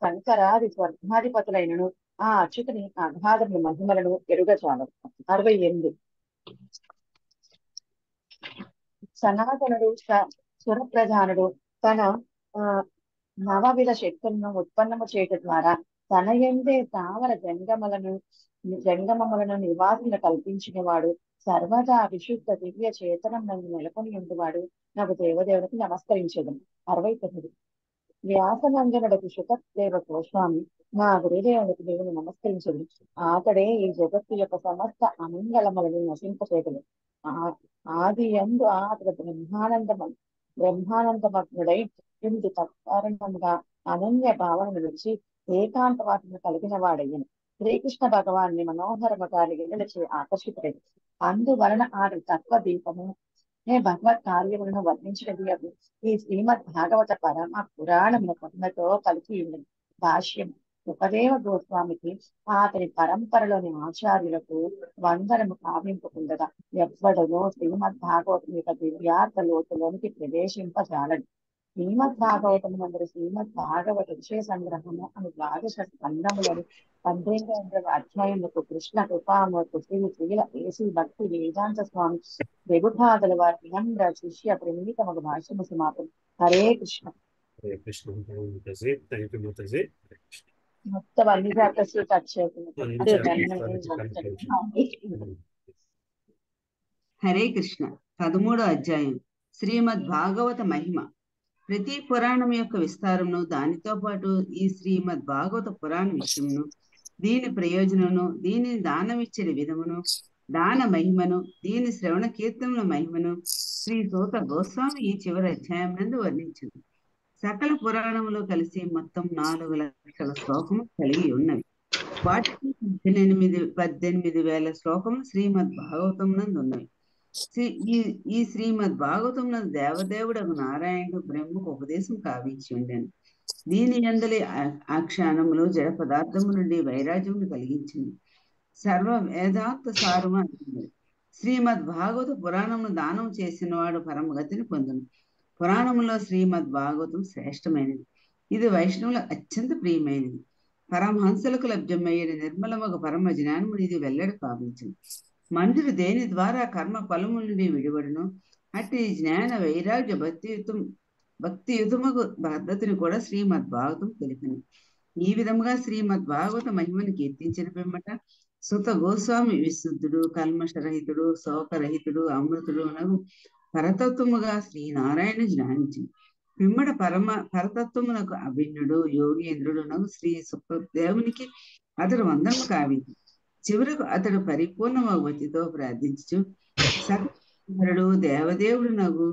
శంకరాది స్వర్గాధిపతులైనను ఆ అచ్యుతుని అగాధముల మహిమలను ఎరుగచాలరు. 68 సనాతనుడు సురప్రధానుడు తన నవవిధ శక్తులను ఉత్పన్నము చేయటం ద్వారా తన ఎందే స్థావర జంగమములను నివాసులను కల్పించిన వాడు, సర్వదా విశుద్ధ దివ్య చేతనం నన్ను నెలకొని ఉండేవాడు నాకు దేవదేవునికి నమస్కరించదు. 69 వ్యాసనందనుడికి శుకదేవ గోస్వామి నా గురుదేవునికి దేవుని నమస్కరించదు. అతడే ఈ జగత్తు యొక్క సమస్త అమంగళములను నశింపచేయగలడు. ఆది యందు అతడు బ్రహ్మానందమగ్నుడై ఇందు తత్కారణంగా అనన్య భావనను విడిచి ఏకాంతవాసను కలిగిన వాడయ్యను. శ్రీకృష్ణ భగవాన్ని మనోహరముగా లీలలచే ఆకర్షితుడైంది. అందువలన ఆడి తత్వ దీపము భగవత్ కార్యములను వర్ణించినది అది ఈ శ్రీమద్ భాగవత పరమ పురాణముల పద్మతో కలిసి ఉన్నది. భాష్యం. సుఖదేవ గోస్వామికి అతని పరంపరలోని ఆచార్యులకు వందనము కావింపుకుండగా ఎవ్వడనో శ్రీమద్ భాగవతం యొక్క దివ్యార్థ లోతులోనికి ప్రవేశింపజాలడు. శ్రీమద్ భాగవతము నందు శ్రీమద్ భాగవత విషయ సంగ్రహము అని ద్వాదశ స్కందములను 18వ అధ్యాయములకు కృష్ణ కృపామూర్తి శ్రీ శ్రీల ఏసి భక్తి వేదాంత స్వామి వెగుఠాదల వారి వినమ్ర శిష్య ప్రణీతమగు భాష్యము సమాపం. హరే కృష్ణ. హరే కృష్ణ. థ్యాంక్ యూ మాతాజీ. మొత్తం అన్ని చాప్టర్స్ టచ్ హరే కృష్ణ. 13వ అధ్యాయం శ్రీమద్ భాగవత మహిమ. ప్రతి పురాణం యొక్క విస్తారమును, దానితో పాటు ఈ శ్రీమద్ భాగవత పురాణ విషయమును, దీని ప్రయోజనమును, దీనిని దానమిచ్చే విధమును, దాన మహిమను, దీని శ్రవణ కీర్తనల మహిమను శ్రీ సూత గోస్వామి ఈ చివరి అధ్యాయం నందు వర్ణించింది. సకల పురాణములు కలిసి మొత్తం 4 లక్షల శ్లోకము కలిగి ఉన్నవి. వాటికి 18,000 శ్లోకములు శ్రీమద్ భాగవతం నందు ఉన్నవి. ఈ శ్రీమద్ భాగవతం నందు దేవదేవుడు నారాయణుడు బ్రహ్మకు ఉపదేశం కావించి ఉండెను. దీని అందలి ఆ క్షణములో జడ పదార్థము నుండి వైరాజ్యమును కలిగించింది. సర్వ వేదాంత సారము అంటున్నది. శ్రీమద్ భాగవత పురాణమును దానం చేసిన వాడు పరమగతిని పొందును. పురాణములో శ్రీమద్ భాగవతం శ్రేష్టమైనది. ఇది వైష్ణవులకు అత్యంత ప్రియమైనది. పరమహంసలకు లభ్యమయ్యే నిర్మలమగ పరమ జ్ఞానము ఇది వెల్లడి కావించింది. మనుషుడు దేని ద్వారా కర్మ ఫలముల నుండి విడివడును అట్టి జ్ఞాన వైరాగ్య భక్తియుతమగు పద్ధతిని కూడా శ్రీమద్ భాగవతం తెలిపింది. ఈ విధముగా శ్రీమద్ భాగవత మహిమను కీర్తించిన పిమ్మట సుత గోస్వామి విశుద్ధుడు, కల్మషరహితుడు, శోకరహితుడు, అమృతుడు నగు పరతత్వముగా శ్రీనారాయణ జ్ఞానించింది. పిమ్మట పరతత్వమునకు అభిన్నుడు, యోగేంద్రుడు నగు శ్రీ సుఖదేవునికి అతడు వందనము కావించి చివరకు అతడు పరిపూర్ణ భక్తితో ప్రార్థించు సకరుడు దేవదేవుడు నగు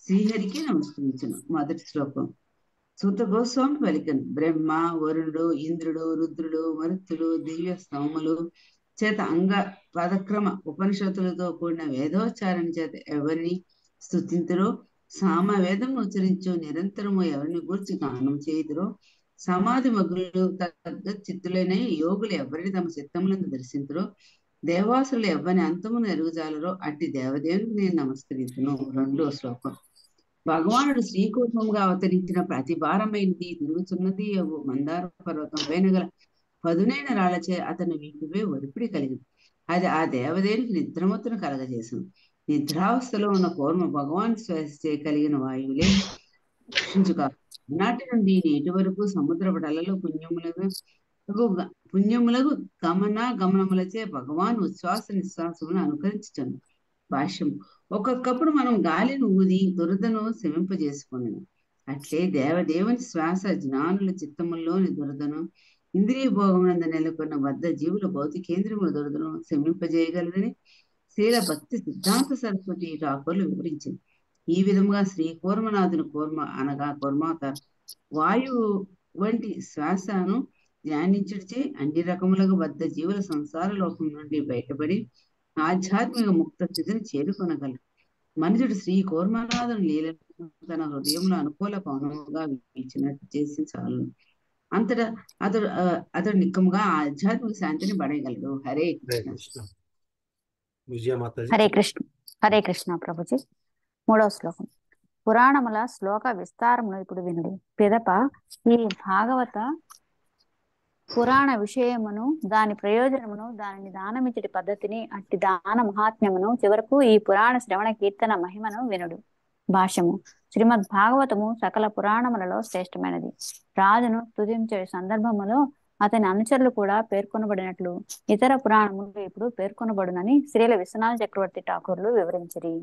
శ్రీహరికి నమస్కరించును. మొదటి శ్లోకం. సూత గోస్వామి పలికను. బ్రహ్మ, వరుణుడు, ఇంద్రుడు, రుద్రుడు, మరుత్తులు, దివ్య స్తోములు చేత అంగ పదక్రమ ఉపనిషత్తులతో కూడిన వేదోచ్చారణ చేత ఎవరిని స్తుతింతురో, సామవేదం ఉచ్చరించు నిరంతరము ఎవరిని గూర్చి గానం చేయుదురో సమాధి మగ్గులు తగ్గ చిత్తులైన యోగులు ఎవరిని తమ చిత్తములను దర్శించరో, దేవాసులు ఎవ్వని అంతమును ఎరుగుజాలరో అట్టి దేవదేవునికి నేను నమస్కరించును. 2వ శ్లోకం. భగవానుడు శ్రీకూర్మముగా అవతరించిన ప్రతిభారమైనది తిరుగుతున్నది మందార పర్వతం పైన గల పదునైన రాళ్లచే అతను వీటిపై ఒడిపిడి కలిగింది. అది ఆ దేవదేవునికి నిద్రమత్తును కలగజేసింది. నిద్రావస్థలో ఉన్న కూర్మ భగవాన్ శ్వాస కలిగిన వాయువులే రక్షించుక. నాటి నుండి నేటి వరకు సముద్ర పటలలో పుణ్యములకు గమనములచే భగవాన్ ఉచ్ఛ్వాస నిశ్వాసమును అనుకరించును. భాష్యం. ఒక్కొక్కప్పుడు మనం గాలిని ఊది దురదను శమింపజేసుకున్నాను. అట్లే దేవదేవుని శ్వాస జ్ఞానుల చిత్తముల్లోని దురదను, ఇంద్రియ భోగమునందు నెలకొన్న బద్ధ జీవుల భౌతికేంద్రియముల దురదను శమింపజేయగలదని శ్రీల భక్తి సిద్ధాంత సరస్వతి ఠాకూర్లు వివరించింది. ఈ విధముగా శ్రీ కూర్మనాథుని కూర్మ అనగా కూర్మావతార్ వాయువు వంటి శ్వాసను ధ్యానించుడిచే అన్ని రకములకు బద్ధ జీవుల సంసార లోకం నుండి బయటపడి ఆధ్యాత్మిక ముక్త స్థితిని చేరుకొనగలరు. మనుషుడు శ్రీ కూర్మనాథుని లీలను తన హృదయంలో అనుకూల పవనముగా వీచినట్టు చేసి చాలు. అంతటా అతడు నిక్కముగా ఆధ్యాత్మిక శాంతిని పడగలడు. హరే కృష్ణ. హరే కృష్ణ ప్రభుజీ. 3వ శ్లోకం. పురాణముల శ్లోక విస్తారమును ఇప్పుడు వినుడి. పిదప ఈ భాగవత పురాణ విషయమును, దాని ప్రయోజనమును, దానిని దానమిచ్చటి పద్ధతిని, అట్టి దాన మహాత్మ్యమును, చివరకు ఈ పురాణ శ్రవణ కీర్తన మహిమను వినుడు. భాష్యము. శ్రీమద్ భాగవతము సకల పురాణములలో శ్రేష్టమైనది. రాజును స్తుతించే సందర్భములో అతని అనుచరులు కూడా పేర్కొనబడినట్లు ఇతర పురాణములు ఇప్పుడు పేర్కొనబడునని శ్రీల విశ్వనాథ చక్రవర్తి ఠాకూర్లు వివరించిరి.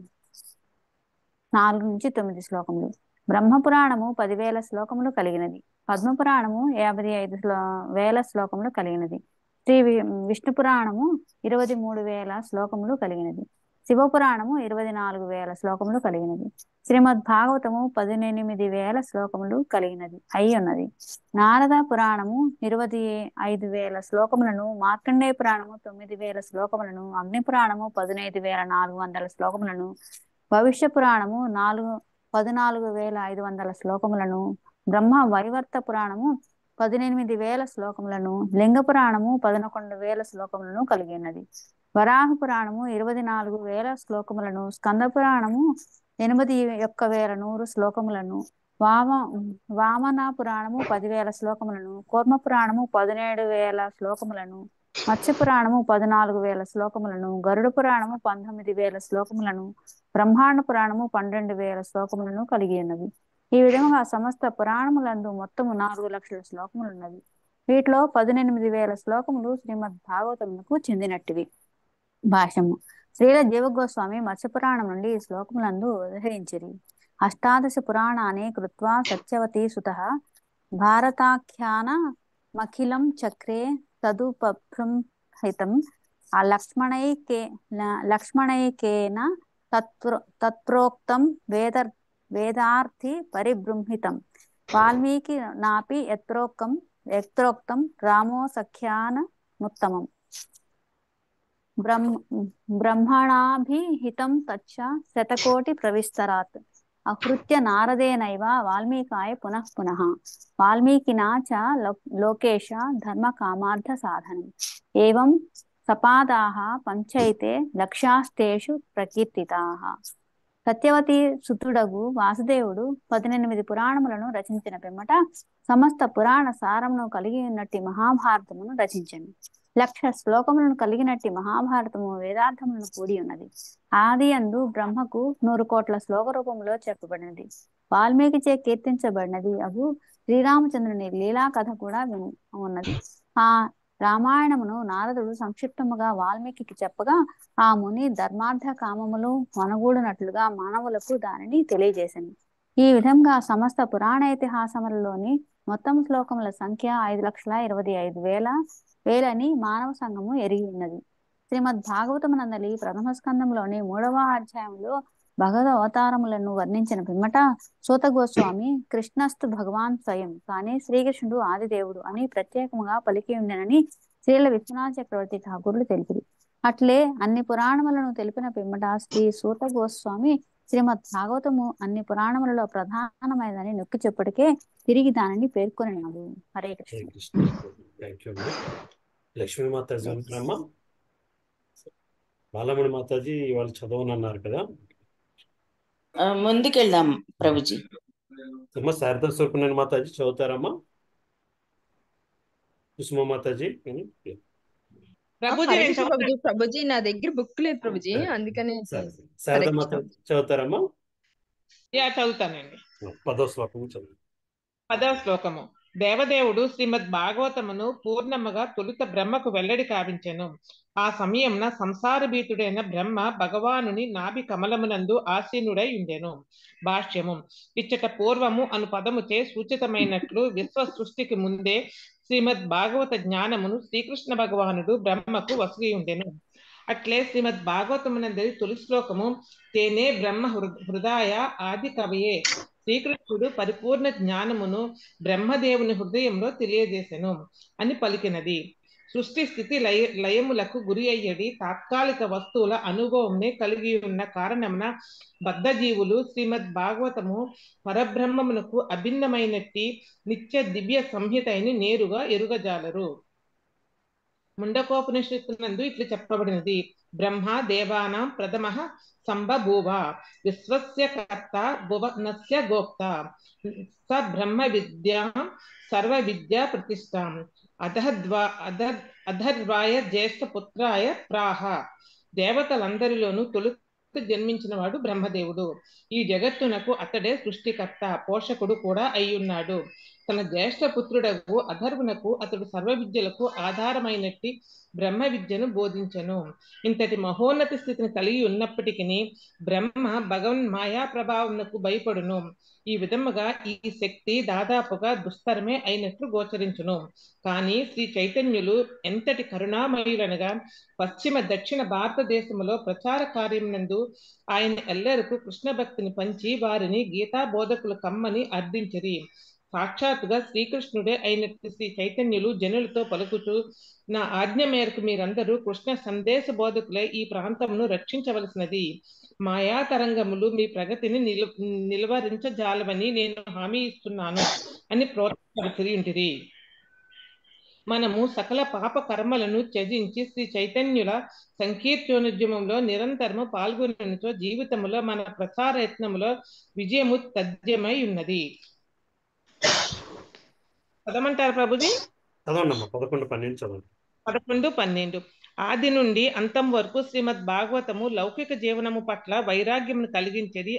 4 నుంచి 9 శ్లోకములు. బ్రహ్మపురాణము 10,000 శ్లోకములు కలిగినది. పద్మపురాణము 55,000 శ్లోకములు కలిగినది. శ్రీ విష్ణు పురాణము 23,000 శ్లోకములు కలిగినది. శివపురాణము 24,000 శ్లోకములు కలిగినది. శ్రీమద్ భాగవతము 18,000 శ్లోకములు కలిగినది అయి ఉన్నది. నారద పురాణము 25,000 శ్లోకములను, మార్కండేయ పురాణము 9,000 శ్లోకములను, అగ్ని పురాణము 15,400 శ్లోకములను, భవిష్య పురాణము 14,500 శ్లోకములను, బ్రహ్మ వైవర్త పురాణము 18,000 శ్లోకములను, లింగ పురాణము 11,000 శ్లోకములను కలిగి ఉన్నది. వరాహ పురాణము 24,000 శ్లోకములను, స్కంద పురాణము 81,100 శ్లోకములను, వామన పురాణము 10,000 శ్లోకములను, కూర్మ పురాణము 17,000 శ్లోకములను, మత్స్య పురాణము 14,000 శ్లోకములను, గరుడ పురాణము 19,000 శ్లోకములను, బ్రహ్మాండ పురాణము 12,000 శ్లోకములను కలిగి ఉన్నవి. ఈ విధముగా సమస్త పురాణములందు మొత్తము 4,00,000 శ్లోకములు ఉన్నవి. వీటిలో 18,000 శ్లోకములు శ్రీమద్ భాగవతమునకు చెందినట్టివి. భాష్యము. శ్రీల జీవగోస్వామి మత్స్యపురాణం నుండి ఈ శ్లోకములందు ఉదహరించిరి. 18 పురాణాన్ని కృత్వా సత్యవతీ సుతః భారతాఖ్యానమఖిలం చక్రే తదుపబృంహితం లక్ష్మణైకేన తత్ప్రోక్తం వేదార్థి పరిబృంహితం వాల్మీకి నాపి యత్రోక్తం రామో సఖ్యానముత్తమం బ్రహ్మణాభిహితం తచ్చ శతకోటి ప్రవిస్తరాత్ అహృత్య నారదేనైవ వాల్మీకాయ పునః పునః వాల్మీకినా చ లోకేశ ధర్మ కామార్థ సాధనం ఏవం సపాదాః పంచైతే లక్ష్యాస్తేషు ప్రకీర్తితాః. సత్యవతి సుతుడగు వాసుదేవుడు 18 పురాణములను రచించిన పిమ్మట సమస్త పురాణ సారమును కలిగి ఉన్నట్టి మహాభారతమును రచించను. 1,00,000 శ్లోకములను కలిగినట్టి మహాభారతము వేదార్థములను కూడి ఉన్నది. ఆది యందు బ్రహ్మకు 100 కోట్ల శ్లోక రూపంలో చెప్పబడినది. వాల్మీకి చే కీర్తించబడినది అగు శ్రీరామచంద్రుని లీలా కథ కూడా ఉన్నది. ఆ రామాయణమును నారదుడు సంక్షిప్తముగా వాల్మీకి చెప్పగా ఆ ముని ధర్మార్థ కామములు మనగూడునట్లుగా మానవులకు దానిని తెలియజేసింది. ఈ విధంగా సమస్త పురాణ ఇతిహాసములలోని మొత్తం శ్లోకముల సంఖ్య 5,25,000 మానవ సంఘము ఎరిగి ఉన్నది. శ్రీమద్ భాగవతమునందలి ప్రథమ స్కందంలోని 3వ అధ్యాయంలో భగవద్ అవతారములను వర్ణించిన పిమ్మట సూత గోస్వామి కృష్ణస్తు భగవాన్ స్వయం కానీ శ్రీకృష్ణుడు ఆదిదేవుడు అని ప్రత్యేకముగా పలికి ఉండెనని శ్రీల విశ్వనాథ చక్రవర్తి ఠాకూర్లు తెలిపిరి. అట్లే అన్ని పురాణములను తెలిపిన పిమ్మట శ్రీ సూత గోస్వామి శ్రీమద్ భాగవతము అన్ని పురాణములలో ప్రధానమైనదని నొక్కి చెప్పుటికే తిరిగి దానిని పేర్కొనినాడు. హరే కృష్ణ. థ్యాంక్ యూ అండి. లక్ష్మీ మాతాజీ ఉంటున్నామ్మా. బాలమణి మాతాజీ వాళ్ళు చదవనన్నారు కదా. ముందుకెళ్దాం ప్రభుజీ. అమ్మా శారదా స్వరూపిణి మాతాజీ చదువుతారమ్మా. కుసుమ మాతాజీ ప్రభుజీ నా దగ్గర బుక్ లేదు ప్రభుజీ, అందుకని శారదా మాతాజీ చదువుతారమ్మా. చదువుతానండి. 10వ శ్లోకము చదువు. 10వ శ్లోకము. దేవదేవుడు శ్రీమద్ భాగవతమును పూర్ణముగా తొలుత బ్రహ్మకు వెల్లడి కావించెను. ఆ సమయంన సంసార భీతుడైన బ్రహ్మ భగవానుని నాభి కమలమునందు ఆసీనుడై ఉండెను. భాష్యము. ఇచ్చట పూర్వము అను పదముచే సూచితమైనట్లు విశ్వ సృష్టికి ముందే శ్రీమద్ భాగవత జ్ఞానమును శ్రీకృష్ణ భగవానుడు బ్రహ్మకు వసగి ఉండెను. అట్లే శ్రీమద్ భాగవతమునందరి తొలి శ్లోకము తేనే బ్రహ్మ హృదయ ఆది కవయే. శ్రీకృష్ణుడు పరిపూర్ణ జ్ఞానమును బ్రహ్మదేవుని హృదయంలో తెలియజేసెను అని పలికినది. సృష్టి స్థితి లయములకు గురి అయ్యడి తాత్కాలిక వస్తువుల అనుభవంనే కలిగి ఉన్న కారణమున బద్ధజీవులు శ్రీమద్ భాగవతము పరబ్రహ్మమునకు అభిన్నమైనట్టి నిత్య దివ్య సంహితని నేరుగా ఎరుగజాలరు. ముండకోపనిషత్తునందు ఇట్లా చెప్పబడినది. బ్రహ్మ దేవానాం ప్రథమ సంబభూవ విశ్వస్య కర్త భువనస్య గోప్త స బ్రహ్మ విద్యాం సర్వ విద్యా ప్రతిష్టాం అధర్వాయ జ్యేష్ఠ పుత్రాయ ప్రాహ. దేవతలందరిలోనూ తొలుత జన్మించిన వాడు బ్రహ్మదేవుడు. ఈ జగత్తునకు అతడే సృష్టికర్త పోషకుడు కూడా అయ్యున్నాడు. తన జ్యేష్ఠ పుత్రుడకు అధర్వునకు అతడు సర్వ విద్యలకు ఆధారమైనట్టి బ్రహ్మ విద్యను బోధించెను. ఇంతటి మహోన్నత స్థితిని కలిగి ఉన్నప్పటికీ బ్రహ్మ భగవన్ మాయా ప్రభావమునకు భయపడును. ఈ విధముగా ఈ శక్తి దాదాపుగా దుస్తరమే అయినట్లు గోచరించును. కానీ శ్రీ చైతన్యులు ఎంతటి కరుణామయులనగా పశ్చిమ దక్షిణ భారతదేశంలో ప్రచార కార్యమునందు ఆయన ఎల్లరకు కృష్ణ భక్తిని పంచి వారిని గీతా బోధకులు కమ్మని అర్థించిరి. సాక్షాత్తుగా శ్రీకృష్ణుడే అయినట్టు శ్రీ చైతన్యులు జనులతో పలుకుతూ, నా ఆజ్ఞ మేరకు మీరందరూ కృష్ణ సందేశ బోధకులై ఈ ప్రాంతమును రక్షించవలసినది. మాయా తరంగములు మీ ప్రగతిని నిలువరించజాలవని నేను హామీ ఇస్తున్నాను అని ప్రోత్సహించిరి. మనము సకల పాప కర్మలను త్యజించి శ్రీ చైతన్యుల సంకీర్తనోద్యమంలో నిరంతరము పాల్గొనడంతో జీవితంలో మన ప్రచార యత్నములో విజయము తథ్యమై ఉన్నది. చదవమంటారు ప్రభుజీ? చదవండమ్మా. 11, 12 చదవండి. 11, 12. ఆది నుండి అంతం వరకు శ్రీమద్ భాగవతము లౌకిక జీవనము పట్ల వైరాగ్యమును కలిగించేది.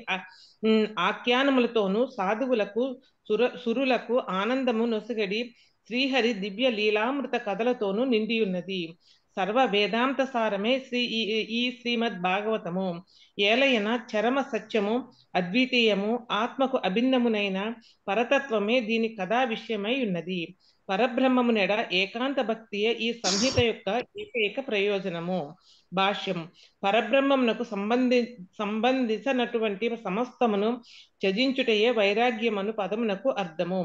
ఆఖ్యానములతోనూ సాధువులకు సురులకు ఆనందము నొసగడి శ్రీహరి దివ్య లీలామృత కథలతోనూ నిండి ఉన్నది. సర్వ వేదాంత సారమే ఈ శ్రీమద్ భాగవతము. ఏలయన చరమ సత్యము, అద్వితీయము, ఆత్మకు అభిన్నమునైన పరతత్వమే దీని కథా విషయమై ఉన్నది. పరబ్రహ్మమునెడ ఏకాంత భక్తియే ఈ సంహిత యొక్క ఏకైక ప్రయోజనము. భాష్యం. పరబ్రహ్మమునకు సంబంధించినటువంటి సమస్తమును త్యజించుటయే వైరాగ్యమను పదమునకు అర్థము.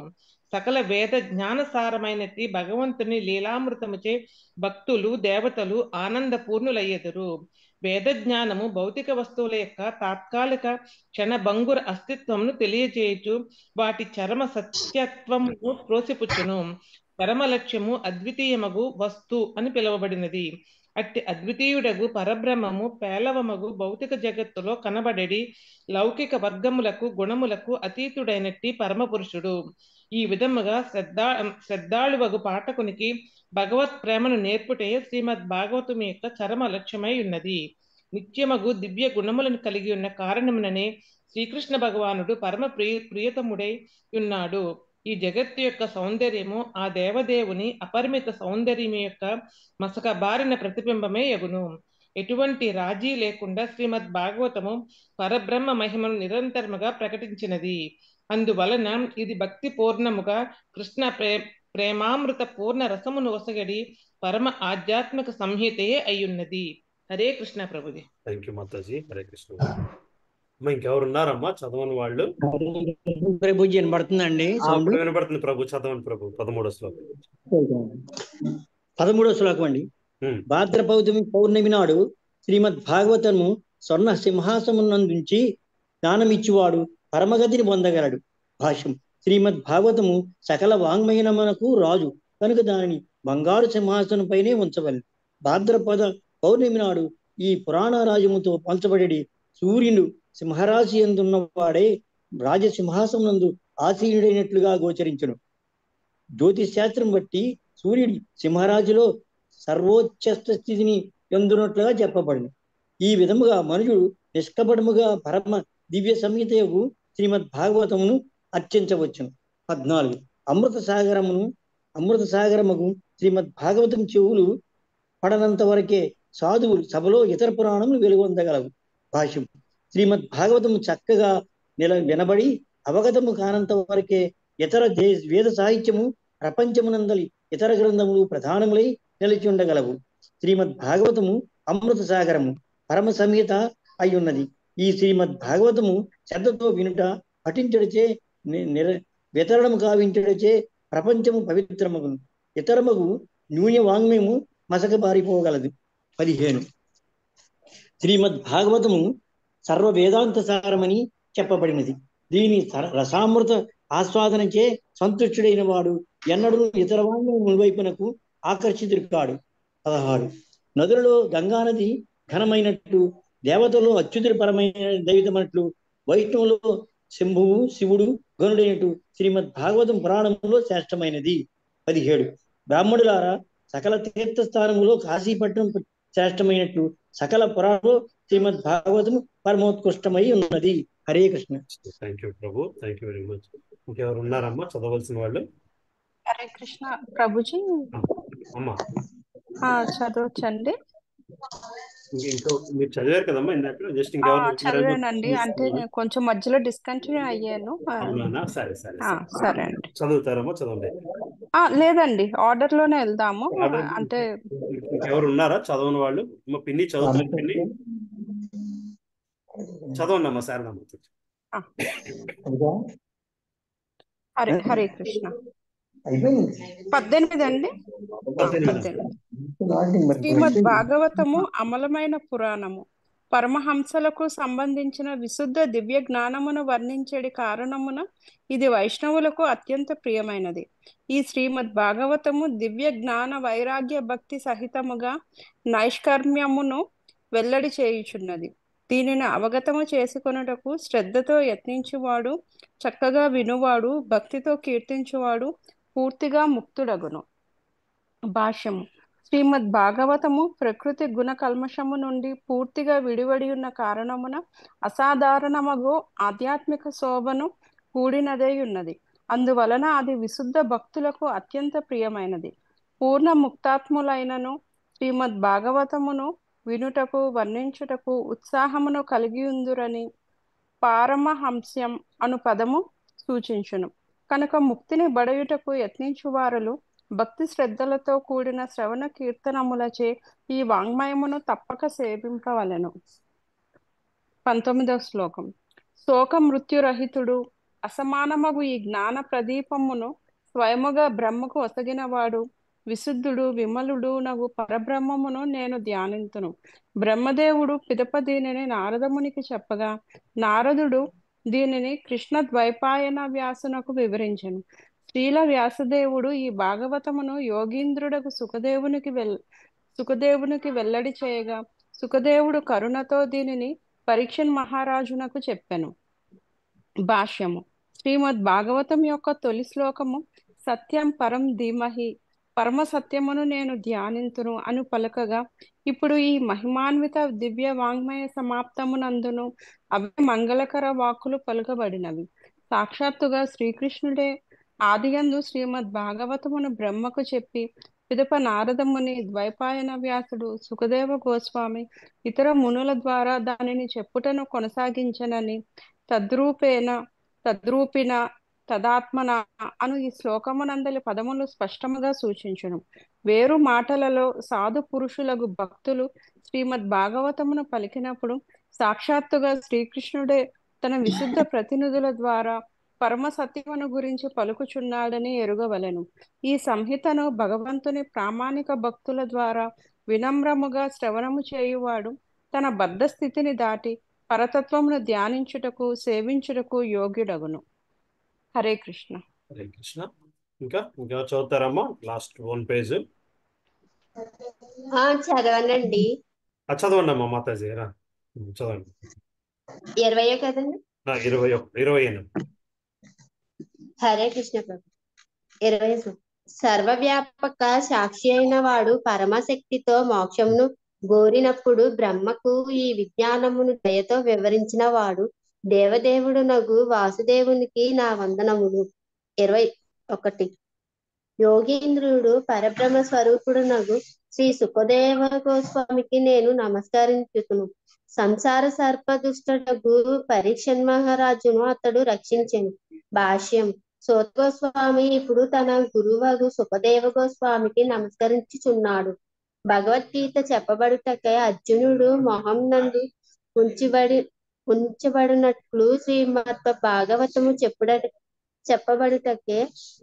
సకల వేద జ్ఞానసారమైనట్టి భగవంతుని లీలామృతముచే భక్తులు దేవతలు ఆనందపూర్ణులయ్యెదరు. వేద జ్ఞానము భౌతిక వస్తువుల యొక్క తాత్కాలిక క్షణభంగుర అస్తిత్వమును తెలియజేయచు వాటి చరమ సత్యత్వమును త్రోసిపుచ్చును. పరమ లక్ష్యము అద్వితీయమగు వస్తు అని పిలువబడినది. అట్టి అద్వితీయుడగు పరబ్రహ్మము పేలవమగు భౌతిక జగత్తులో కనబడేది లౌకిక వర్గములకు గుణములకు అతీతుడైనట్టి పరమ పురుషుడు. ఈ విధముగా శ్రద్ధాళువగు పాఠకునికి భగవత్ ప్రేమను నేర్పుటే శ్రీమద్ భాగవతం యొక్క చరమ లక్ష్యమై ఉన్నది. నిత్యమగు దివ్య గుణములను కలిగి ఉన్న కారణముననే శ్రీకృష్ణ భగవానుడు పరమ ప్రియతముడై ఉన్నాడు. ఈ జగత్తు యొక్క సౌందర్యము ఆ దేవదేవుని అపరిమిత సౌందర్యం యొక్క మసక బారిన ప్రతిబింబమే యగును. ఎటువంటి రాజీ లేకుండా శ్రీమద్ భాగవతము పరబ్రహ్మ మహిమను నిరంతరముగా ప్రకటించినది. అందువలన ఇది భక్తి పూర్ణముగా కృష్ణ ప్రేమామృత పూర్ణ రసమును వసగడి పరమ ఆధ్యాత్మిక సంహితయే అయ్యున్నది. హరే కృష్ణ ప్రభుజీ. థ్యాంక్ యూ మాతాజీ. హరే కృష్ణ. అమ్మా ఇంకెవరు ఉన్నారమ్మా చదవని వాళ్ళు? ప్రభుజీ వినబడుతుందండి? వినబడుతుంది ప్రభు. చదవండి ప్రభు. 13వ శ్లోకం. 13వ శ్లోకం అండి. భాద్రపౌర్ణమి నాడు శ్రీమద్ భాగవతము స్వర్ణ సింహాసమునందుంచి దానమిచ్చువాడు పరమగతిని పొందగలడు. భాష్యం. శ్రీమద్ భాగవతము సకల వాంగ్మయనమునకు రాజు కనుక దానిని బంగారు సింహాసనంపైనే ఉంచవలెను. భాద్రపద పౌర్ణమి నాడు ఈ పురాణ రాజముతో పంచబడి సూర్యుడు సింహరాశి ఎందున్నవాడే రాజసింహాసనందు ఆసీనుడైనట్లుగా గోచరించును. జ్యోతిష్ శాస్త్రం బట్టి సూర్యుడి సింహరాశిలో సర్వోచ్చ స్థితిని ఎందున్నట్లుగా చెప్పబడింది. ఈ విధముగా మనుషుడు నిష్కపటముగా పరమ దివ్య సంహితకు శ్రీమద్ భాగవతమును అర్చించవచ్చును. 14. అమృత సాగరముకు శ్రీమద్ భాగవతం చెవులు పడనంత వరకే సాధువులు సభలో ఇతర పురాణములు వెలుగొందగలవు. భాష్యం. శ్రీమద్ భాగవతము చక్కగా వినబడి అవగతము కానంత వరకే ఇతర వేద సాహిత్యము ప్రపంచమునందలి ఇతర గ్రంథములు ప్రధానములై నిలిచి ఉండగలవు. శ్రీమద్ భాగవతము అమృత సాగరము పరమ సంహిత అయ్యున్నది. ఈ శ్రీమద్ భాగవతము శ్రద్ధతో వినుట, పఠించడచే వితరణము కావించడచే ప్రపంచము పవిత్రమగును. ఇతరమగు న్యూయ వాంగ్మయము మసక పారిపోగలదు. 15. శ్రీమద్ భాగవతము సర్వ వేదాంత సారమని చెప్పబడినది. దీని రసామృత ఆస్వాదనచే సంతుష్టుడైన వాడు ఎన్నడూ ఇతర వాంగ్మయముల వైపునకు ఆకర్షితుడు కాడు. 16. నదులలో గంగానది ఘనమైనట్లు, దేవతలో అచ్యుతుడి పరమైన దైవితమైనట్లు, వైష్ణవులో శంభువు శివుడు గనుడైనట్టు శ్రీమద్ భాగవతం పురాణంలో శ్రేష్టమైనది. 17. బ్రాహ్మణులారా, సకల తీర్థస్థానములో కాశీపట్నం శ్రేష్టమైనట్లు సకల పురాణంలో శ్రీమద్ భాగవతము పరమోత్కృష్టమై ఉన్నది. Hare Krishna. Thank you Prabhu, thank you very much. ఇంకెవరు ఉన్నారమ్మా చదవలసిన వాళ్ళు? హరే కృష్ణ ప్రభుజీ. అమ్మా చదవచ్చండి. ఇంకా మీరు చదివారు కదమ్మా ఇందాక, జస్ట్ ఇంకెవరు చదివానండి. అంటే నేను కొంచెం మధ్యలో డిస్కంటిన్యూ అయ్యాను. సరే సరే సరే అండి. చదువుతారమ్మా, చదవండి. లేదండి, ఆర్డర్ లోనే వెళ్దాము. అంటే ఇంకెవరు ఉన్నారా చదవని వాళ్ళు? మా పిన్ని చదువుతారు. పిన్ని చదవండి అమ్మా. శారదమ్మ. హరే కృష్ణ. 18 అండి. 18. శ్రీమద్ భాగవతము అమలమైన పురాణము. పరమహంసలకు సంబంధించిన విశుద్ధ దివ్య జ్ఞానమును వర్ణించేడి కారణమున ఇది వైష్ణవులకు అత్యంత ప్రియమైనది. ఈ శ్రీమద్ భాగవతము దివ్య జ్ఞాన వైరాగ్య భక్తి సహితముగా నైష్కర్మ్యమును వెల్లడి చేయుచున్నది. దీనిని అవగతము చేసుకొనుటకు శ్రద్ధతో యత్నించువాడు, చక్కగా వినువాడు, భక్తితో కీర్తించువాడు పూర్తిగా ముక్తుడగును. భాష్యము. శ్రీమద్ భాగవతము ప్రకృతి గుణ కల్మషము నుండి పూర్తిగా విడివడి ఉన్న కారణమున అసాధారణమగు ఆధ్యాత్మిక శోభను కూడినదై ఉన్నది. అందువలన అది విశుద్ధ భక్తులకు అత్యంత ప్రియమైనది. పూర్ణ ముక్తాత్ములైనను శ్రీమద్ భాగవతమును వినుటకు వర్ణించుటకు ఉత్సాహమును కలిగి ఉందురని పారమహంస్యం అను పదము సూచించును. కనుక ముక్తిని బడయుటకు యత్నించువారులు భక్తి శ్రద్ధలతో కూడిన శ్రవణ కీర్తనములచే ఈ వాంగ్మయమును తప్పక సేవింపవలెను. 19వ శ్లోకం. శోక మృత్యురహితుడు అసమానమగు ఈ జ్ఞాన ప్రదీపమును స్వయముగా బ్రహ్మకు ఒసగినవాడు విశుద్ధుడు విమలుడు నగు పరబ్రహ్మమును నేను ధ్యానింతును. బ్రహ్మదేవుడు పిదప దీనిని నారదమునికి చెప్పగా నారదుడు దీనిని కృష్ణ ద్వైపాయన వ్యాసునకు వివరించెను. శ్రీల వ్యాసదేవుడు ఈ భాగవతమును యోగీంద్రుడకు సుఖదేవునికి వెల్లడి చేయగా సుఖదేవుడు కరుణతో దీనిని పరీక్షణ్ మహారాజునకు చెప్పెను. భాష్యము. శ్రీమద్ భాగవతం యొక్క తొలి శ్లోకము సత్యం పరం ధీమహి, పరమ సత్యమును నేను ధ్యానింతును అను పలకగా ఇప్పుడు ఈ మహిమాన్విత దివ్య వాంగ్మయ సమాప్తమునందును అవే మంగళకర వాక్కులు పలుకబడినవి. సాక్షాత్తుగా శ్రీకృష్ణుడే ఆదియందు శ్రీమద్ భాగవతమును బ్రహ్మకు చెప్పి పిదప నారదముని, ద్వైపాయన వ్యాసుడు, సుఖదేవ గోస్వామి ఇతర మునుల ద్వారా దానిని చెప్పుటను కొనసాగించనని తద్రూపిన తదాత్మన అను ఈ శ్లోకమునందలి పదములు స్పష్టముగా సూచించును. వేరు మాటలలో సాధు పురుషులకు భక్తులు శ్రీమద్ భాగవతమును పలికినప్పుడు సాక్షాత్తుగా శ్రీకృష్ణుడే తన విశుద్ధ ప్రతినిధుల ద్వారా పరమ సత్యమును గురించి పలుకుచున్నాడని ఎరుగవలెను. ఈ సంహితను భగవంతుని ప్రామాణిక భక్తుల ద్వారా వినమ్రముగా శ్రవణము చేయువాడు తన బద్ధ స్థితిని దాటి పరతత్వమును ధ్యానించుటకు సేవించుటకు యోగ్యుడగును. హరే కృష్ణ. హరే కృష్ణ. ఇంకా చదువుతారమ్మా లాస్ట్ 1 పేజ్. చదవనండి. చదవండి అమ్మా మాతాజీ రా చదవండి. 20 కదండి. 20. హరే కృష్ణ ప్రభు. 20 సర్వవ్యాపక సాక్షి అయిన వాడు పరమశక్తితో మోక్షమును గోరినప్పుడు బ్రహ్మకు ఈ విజ్ఞానమును దయతో వివరించిన వాడు దేవదేవుడు నగు వాసుదేవునికి నా వందనములు. 21 యోగీంద్రుడు పరబ్రహ్మ స్వరూపుడు నగు శ్రీ సుఖదేవ గోస్వామికి నేను నమస్కరించుతును. సంసార సర్పదుష్టకు పరీక్షన్ మహారాజును అతడు రక్షించెను. భాష్యం. సూత గోస్వామి ఇప్పుడు తన గురువగు సుఖదేవ గోస్వామికి నమస్కరించుచున్నాడు. భగవద్గీత చెప్పబడుటకై అర్జునుడు మొహం నందు ఉంచబడినట్లు శ్రీమద్ భాగవతము చెప్పబడుటకే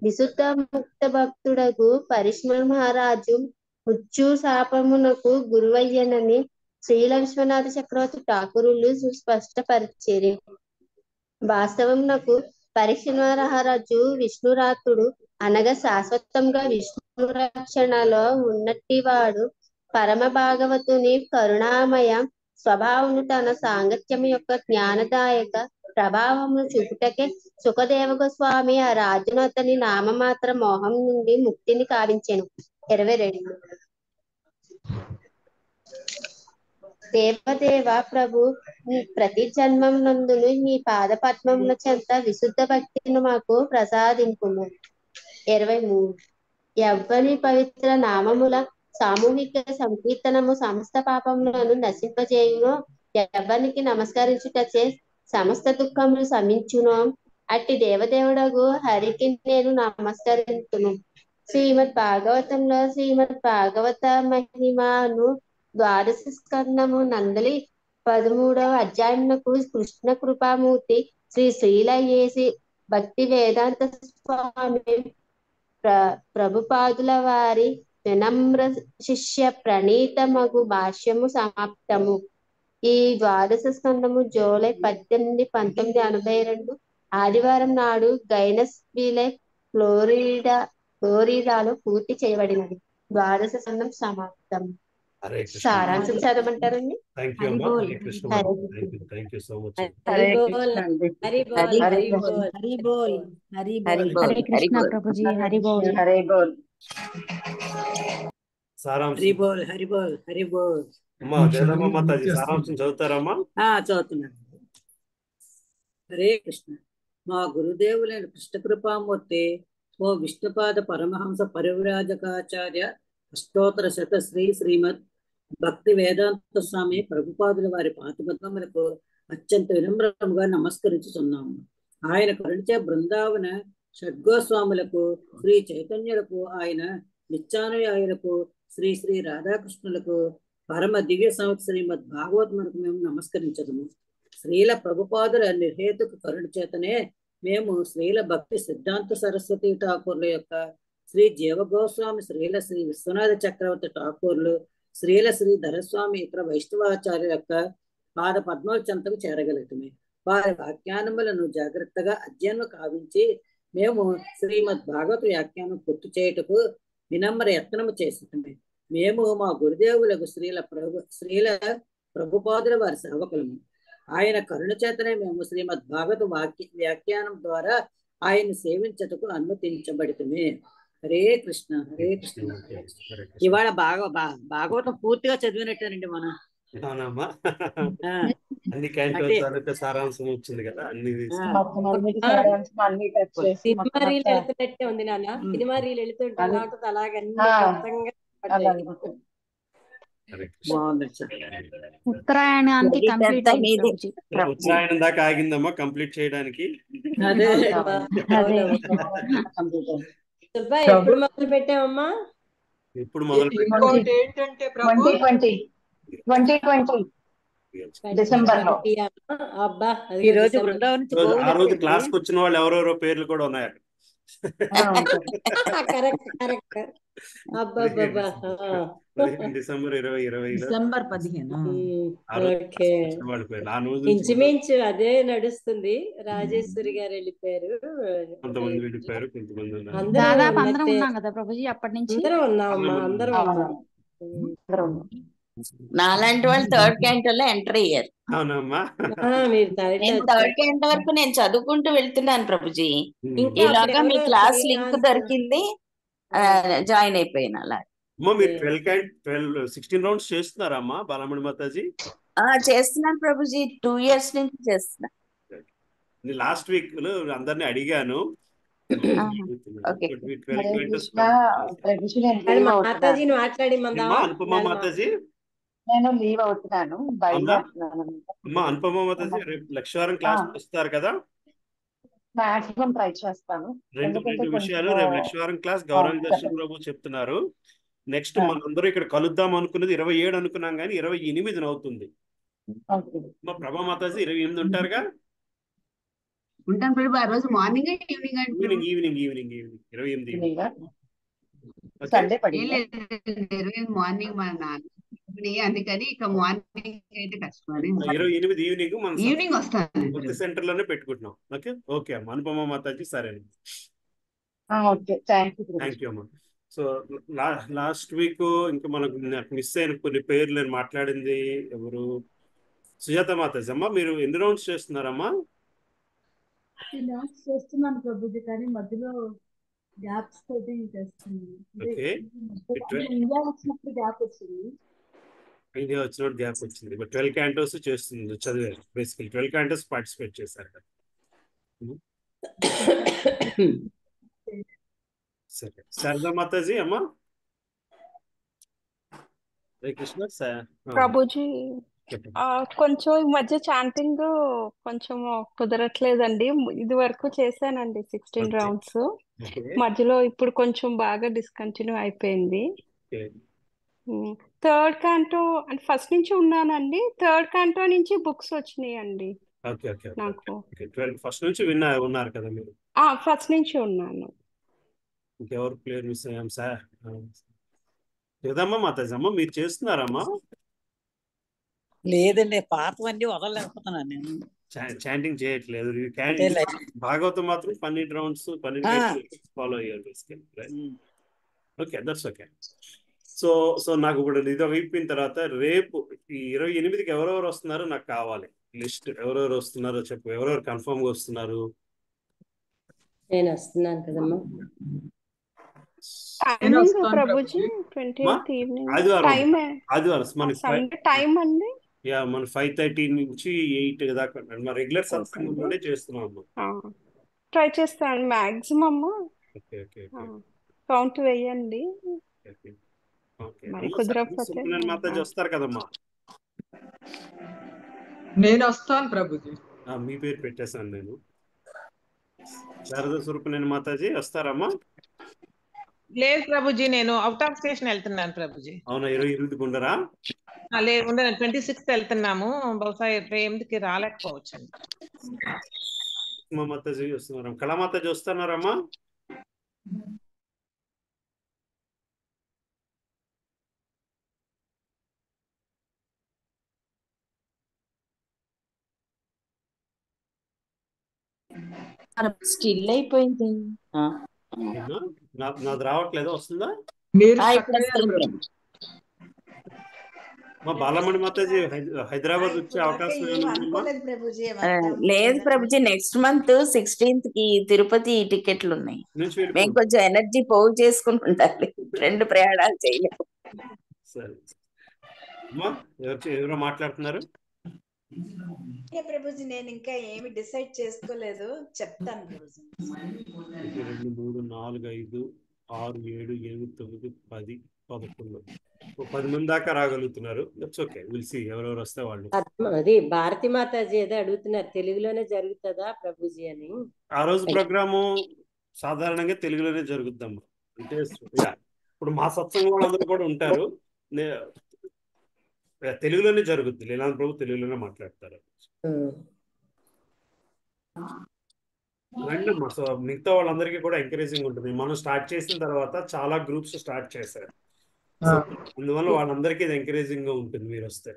విశుద్ధ ముక్త భక్తుడకు పరీక్షన్ మహారాజు మృత్యు శాపమునకు గురువయ్యనని శ్రీల విశ్వనాథ చక్రవర్తి ఠాకూరులు స్పష్టపరిచిరి. వాస్తవమునకు పరీక్షన్ మహారాజు విష్ణురాతుడు అనగా శాశ్వతంగా విష్ణు రక్షణలో ఉన్నట్టివాడు. పరమ భాగవతుని కరుణామయ స్వభావము తన సాంగత్యం యొక్క జ్ఞానదాయక ప్రభావమును చూపుటకే సుఖదేవ గోస్వామి ఆ రాజును అతని నామమాత్ర మోహం నుండి ముక్తిని కావించెను. 22 దేవదేవ ప్రభు ప్రతి జన్మం నందును నీ పాద పద్మముల చెంత విశుద్ధ భక్తిని మాకు ప్రసాదింపుము. 23 ఎవ్వని పవిత్ర నామముల సామూహిక సంకీర్తనము సమస్త పాపములను నశింపజేయును. ఎవ్వనికి నమస్కరించుటచే సమస్త దుఃఖములు శమించును. అట్టి దేవదేవుడగు హరికి నేను నమస్కరించును. శ్రీమద్ భాగవతంలో శ్రీమద్ భాగవత మహిమను 12వ స్కందము నందలి 13వ అధ్యాయమునకు కృష్ణ కృపామూర్తి శ్రీ శ్రీలయేసి భక్తి వేదాంత స్వామి ప్రభుపాదుల వారి వినమ్ర శిష్య ప్రణీతమగు భాష్యము సమాప్తము. ఈ 12వ స్కందము జూలై 18, 1982 ఆదివారం నాడు గైనస్విలే ఫ్లోరిడాలో పూర్తి చేయబడినది. 12వ స్కందం సమాప్తం. సారాంశం చదవమంటారండి? థ్యాంక్ యూ అమ్మా. Hare Krishna. Thank you so much. Hari బోల్ హరి బోల్ హరి బోల్ హరి బోల్ హరి బోల్. హరే కృష్ణ ప్రభుజీ. హరి బోల్. హరే బోల్. సారాంశం. హరి బోల్ హరి బోల్ హరి బోల్. అమ్మా జయరామ మాతాజీ సారాంశం చదువుతారమ్మా? చదువుతున్నాను. హరే కృష్ణ. మా గురుదేవులైన కృష్ణ కృపామూర్తి ఓ విష్ణుపాద పరమహంస పరివ్రాజకాచార్య అష్టోత్తర శత శ్రీమద్ భక్తి వేదాంత స్వామి ప్రభుపాదుల వారి పాదపద్మములకు అత్యంత వినమ్రముగా నమస్కరించుతున్నాము. ఆయన కరుణించే బృందావన షడ్గోస్వాములకు శ్రీ చైతన్యులకు ఆయన నిత్యానుయాయులకు శ్రీ శ్రీ రాధాకృష్ణులకు పరమ దివ్య సంవత్ శ్రీమద్ భాగవతమునకు మేము నమస్కరించదము. శ్రీల ప్రభుపాదుల నిర్హేతుక కరుణ చేతనే మేము శ్రీల భక్తి సిద్ధాంత సరస్వతి ఠాకూర్ల యొక్క శ్రీ జీవగోస్వామి శ్రీల శ్రీ విశ్వనాథ చక్రవర్తి ఠాకూర్లు శ్రీల శ్రీ ధరస్వామి ఇతర వైష్ణవాచార్యుల యొక్క పాద పద్మల చెంతకు చేరగలుగుతామే. వారి వ్యాఖ్యానములను జాగ్రత్తగా అధ్యయనం కావించి మేము శ్రీమద్ భాగవత వ్యాఖ్యానం పూర్తి చేయుటకు వినమ్ర యత్నము చేసినమే. మేము మా గురుదేవులకు శ్రీల ప్రభుపాదుల వారి సేవకులము. ఆయన కరుణ చేతనే మేము శ్రీమద్ భాగవత వ్యాఖ్యానం ద్వారా ఆయన్ని సేవించటకు అనుమతించబడితమే. హరే కృష్ణ. హరే కృష్ణ. ఇవాళ భాగవతం పూర్తిగా చదివినట్టేనండి మనం. అన్ని క్యాంటీన్ సారాంశం వచ్చింది కదా అన్ని సినిమా రీల్ వెళ్తున్నట్టే ఉంది నాన్న. సినిమా రీల్ వెళ్తుంటే అలాగే ఉత్తరాయణానికి కంప్లీట్ అయింది. ఉత్తరాయణం దాకా ఆగిందమ్మా కంప్లీట్ చేయడానికి. ఎప్పుడు మొదలు పెట్టామమ్మా? ఇప్పుడు మొదలు ఏంటంటే 2020 డిసెంబర్ లో. అబ్బా ఈ రోజు బృందావనం ఆ రోజు క్లాస్ కి వచ్చిన వాళ్ళు ఎవరెవరో పేర్లు కూడా ఉన్నాయి. Correct correct. అబ్బాబ్బా. 15 డిసెంబర్ 2020లో డిసెంబర్ 15. ఆ రోజు ఓకే. కష్టపడిపోయారు. ఆ రోజు నుంచి ఇంచుమించు అదే నడుస్తుంది. రాజేశ్వరి గారు వెళ్ళిపోయారు. కొంతమంది వెళ్ళిపోయారు, కొంతమంది ఉన్నారు. అందరూ దాదాపు అందరం ఉన్నట్టే. ఉన్నాం కదా ప్రభుజీ అప్పటి నుంచి. అందరం ఉన్నామమ్మా, అందరం ఉన్నాం. నాలాంటి వాళ్ళు థర్డ్ క్యాంటోలో ఎంటర్ అయ్యారు. అవునమ్మా. మీరు థర్డ్ నేను థర్డ్ క్యాంటో వరకు నేను చదువుకుంటూ వెళ్తున్నాను ప్రభుజీ. ఇంకా ఈలోగా మీ అప్పుడెవరో క్లాస్ లింక్ శ్రీకాంత్. దొరికింది, జాయిన్ అయిపోయిన అలా. అమ్మా మీరు 16 రౌండ్స్ చేస్తున్నారా అమ్మా బాలమణి మాతాజీ? చేస్తున్నాను ప్రభుజీ, 2 years నుంచి చేస్తున్నా. లాస్ట్ వీక్ లో అందరిని అడిగాను. ఓకే. మాతాజీని మాట్లాడిమందావా? అనుపమ మాతాజీ, నేను లీవ్ అవుతున్నాను, బయలుదేరుతున్నాను. అమ్మా అనుపమ మాతాజీ రేపు లక్షవారం క్లాస్ వస్తారు కదా? మాక్సిమం ట్రై చేస్తాను. రెండు విషయాలు. రేపు లక్షవారం క్లాస్ గౌరవ దర్శన్ ప్రభు చెప్తున్నారు. నెక్స్ట్ మనందరూ ఇక్కడ కలుద్దాం అనుకున్నది 27 అనుకున్నాం, కానీ 28 అవుతుంది. మా ప్రభా మాతాజీ 28 ఉంటారుగా? ఉంటాను ప్రభు. ఆ రోజు మార్నింగ్ ఈవినింగ్ 28 సండే మార్నింగ్ మా నాన్న, అందుకని ఇక మార్నింగ్ అయితే కష్టం. 28 ఈవినింగ్ మనం ఈవినింగ్ వస్తాను, భక్తి సెంటర్ లోనే పెట్టుకుంటున్నాం. ఓకే ఓకే అమ్మ అనుపమ మాతాజీ, సరే ఓకే. థ్యాంక్ యూ అమ్మా. సో లాస్ట్ వీక్ ఇంకా మనకు మిస్ అయిన కొన్ని పేర్లు నేను మాట్లాడింది ఎవరు? సుజాత మాతాజీ అమ్మా, మీరు ఎన్ని రౌండ్స్ చేస్తున్నారమ్మా? చేస్తున్నాను ప్రభుజీ, కానీ మధ్యలో గ్యాప్స్ తోటి చేస్తున్నాను. ఓకే, ఇండియా వచ్చినప్పుడు గ్యాప్ వచ్చింది. ఇండియా వచ్చినప్పుడు గ్యాప్ వచ్చింది. బట్ 12 క్యాంటోస్ చేస్తుంది, చదివారు. బేసికల్ 12 క్యాంటోస్ పార్టిసిపేట్ చేశారు కదా. సరే, శారదా మాతాజీ అమ్మా. హరే కృష్ణ. ప్రభుజీ కొంచెం ఈ మధ్య చాంటింగ్ కొంచెం కుదరట్లేదండి. ఇది వరకు చేశానండి 16 రౌండ్స్. మధ్యలో ఇప్పుడు కొంచెం బాగా డిస్కంటిన్యూ అయిపోయింది. థర్డ్ క్యాంటో అంటే ఫస్ట్ నుంచి ఉన్నానండి. థర్డ్ క్యాంటో నుంచి బుక్స్ వచ్చినాయి అండి నాకు. ఫస్ట్ నుంచి ఉన్నారు కదా మీరు? ఫస్ట్ నుంచి ఉన్నాను. ఇంకెవరు ప్లేయర్ మిస్ అయ్యాం సార్? లేదమ్మా మాతాజమ్మ, మీరు చేస్తున్నారమ్మా? లేదండి, పాతవన్నీ వదలలేకపోతున్నాను నేను. చాంటింగ్ చేయట్లేదు. భాగవతం మాత్రం 12 రౌండ్స్ 12 ఫాలో అయ్యారు. Okay, that's okay. సో నాకు ఇప్పుడు ఇది అయిపోయిన తర్వాత రేపు ఈ 28కి ఎవరెవరు వస్తున్నారో నాకు కావాలి లిస్ట్. ఎవరెవరు వస్తున్నారో చెప్పు. ఎవరెవరు కన్ఫర్మ్ గా వస్తున్నారు? నేను వస్తున్నాను కదమ్మా. ఆదివారం మన 5:30 నుంచి 8 దాకా మన రెగ్యులర్ సత్సంగంలోనే చేస్తున్నాం. ట్రై చేస్తాను మాక్సిమమ్. కౌంట్ వేయండి. కుదరకపోతే మాతాజీ వస్తారు కదమ్మా? నేను వస్తాను ప్రభుజీ. మీ పేరు పెట్టేశాను నేను. శారదా స్వరూపనేని మాతాజీ వస్తారమ్మా? లేదు ప్రభుజీ, నేను అవుట్ ఆఫ్ స్టేషన్ వెళ్తున్నాను ప్రభుజీ. అవునా? 28కి ఉండరా? లేదు, ఉండను. 26th వెళ్తున్నాము. బహుశా 28కి రాలేకపోవచ్చు. మా మాతాజీ వస్తున్నారు. కళామాతాజీ వస్తున్నారమ్మా? స్టిల్ అయిపోయింది. నాది రావట్లేదు, వస్తుందా? మా బాలమణి మాతాజీ హైదరాబాద్ వచ్చే అవకాశం లేదు ప్రభుజీ. నెక్స్ట్ మంత్ 16th కి తిరుపతి టికెట్లు ఉన్నాయి. మేము కొంచెం ఎనర్జీ పోగు చేసుకుని ఉండాలి, 2 ప్రయాణాలు చేయలేము. సరే అమ్మా, ఎవరో మాట్లాడుతున్నారు? ప్రభుజీ, నేను ఇంకా ఏమి డిసైడ్ చేసుకోలేదు, చెప్తాను ప్రభుజీ. 2 3 4 5 6 7 8 9 10 11 10 మంది దాకా రాగలుగుతున్నారు. దట్స్ ఓకే, విల్ సీ ఎవరెవరు వస్తే వాళ్ళు. అది భారతి మాతాజీ ఏదో అడుగుతున్నారు, తెలుగులోనే జరుగుతుందా ప్రభుజీ అని. ఆ రోజు ప్రోగ్రాము సాధారణంగా తెలుగులోనే జరుగుద్దమ్మా. అంటే ఇప్పుడు మా సత్సంగం వాళ్ళందరూ కూడా ఉంటారు, తెలుగులోనే జరుగుద్ది. లీలానంద ప్రభు తెలుగులోనే మాట్లాడతారు. రండి అమ్మా. సో మిగతా వాళ్ళందరికీ కూడా ఎంకరేజింగ్ ఉంటుంది. మనం స్టార్ట్ చేసిన తర్వాత చాలా గ్రూప్స్ స్టార్ట్ చేశారు. సో అందువల్ల వాళ్ళందరికీ ఇది ఎంకరేజింగ్ గా ఉంటుంది. మీరు వస్తే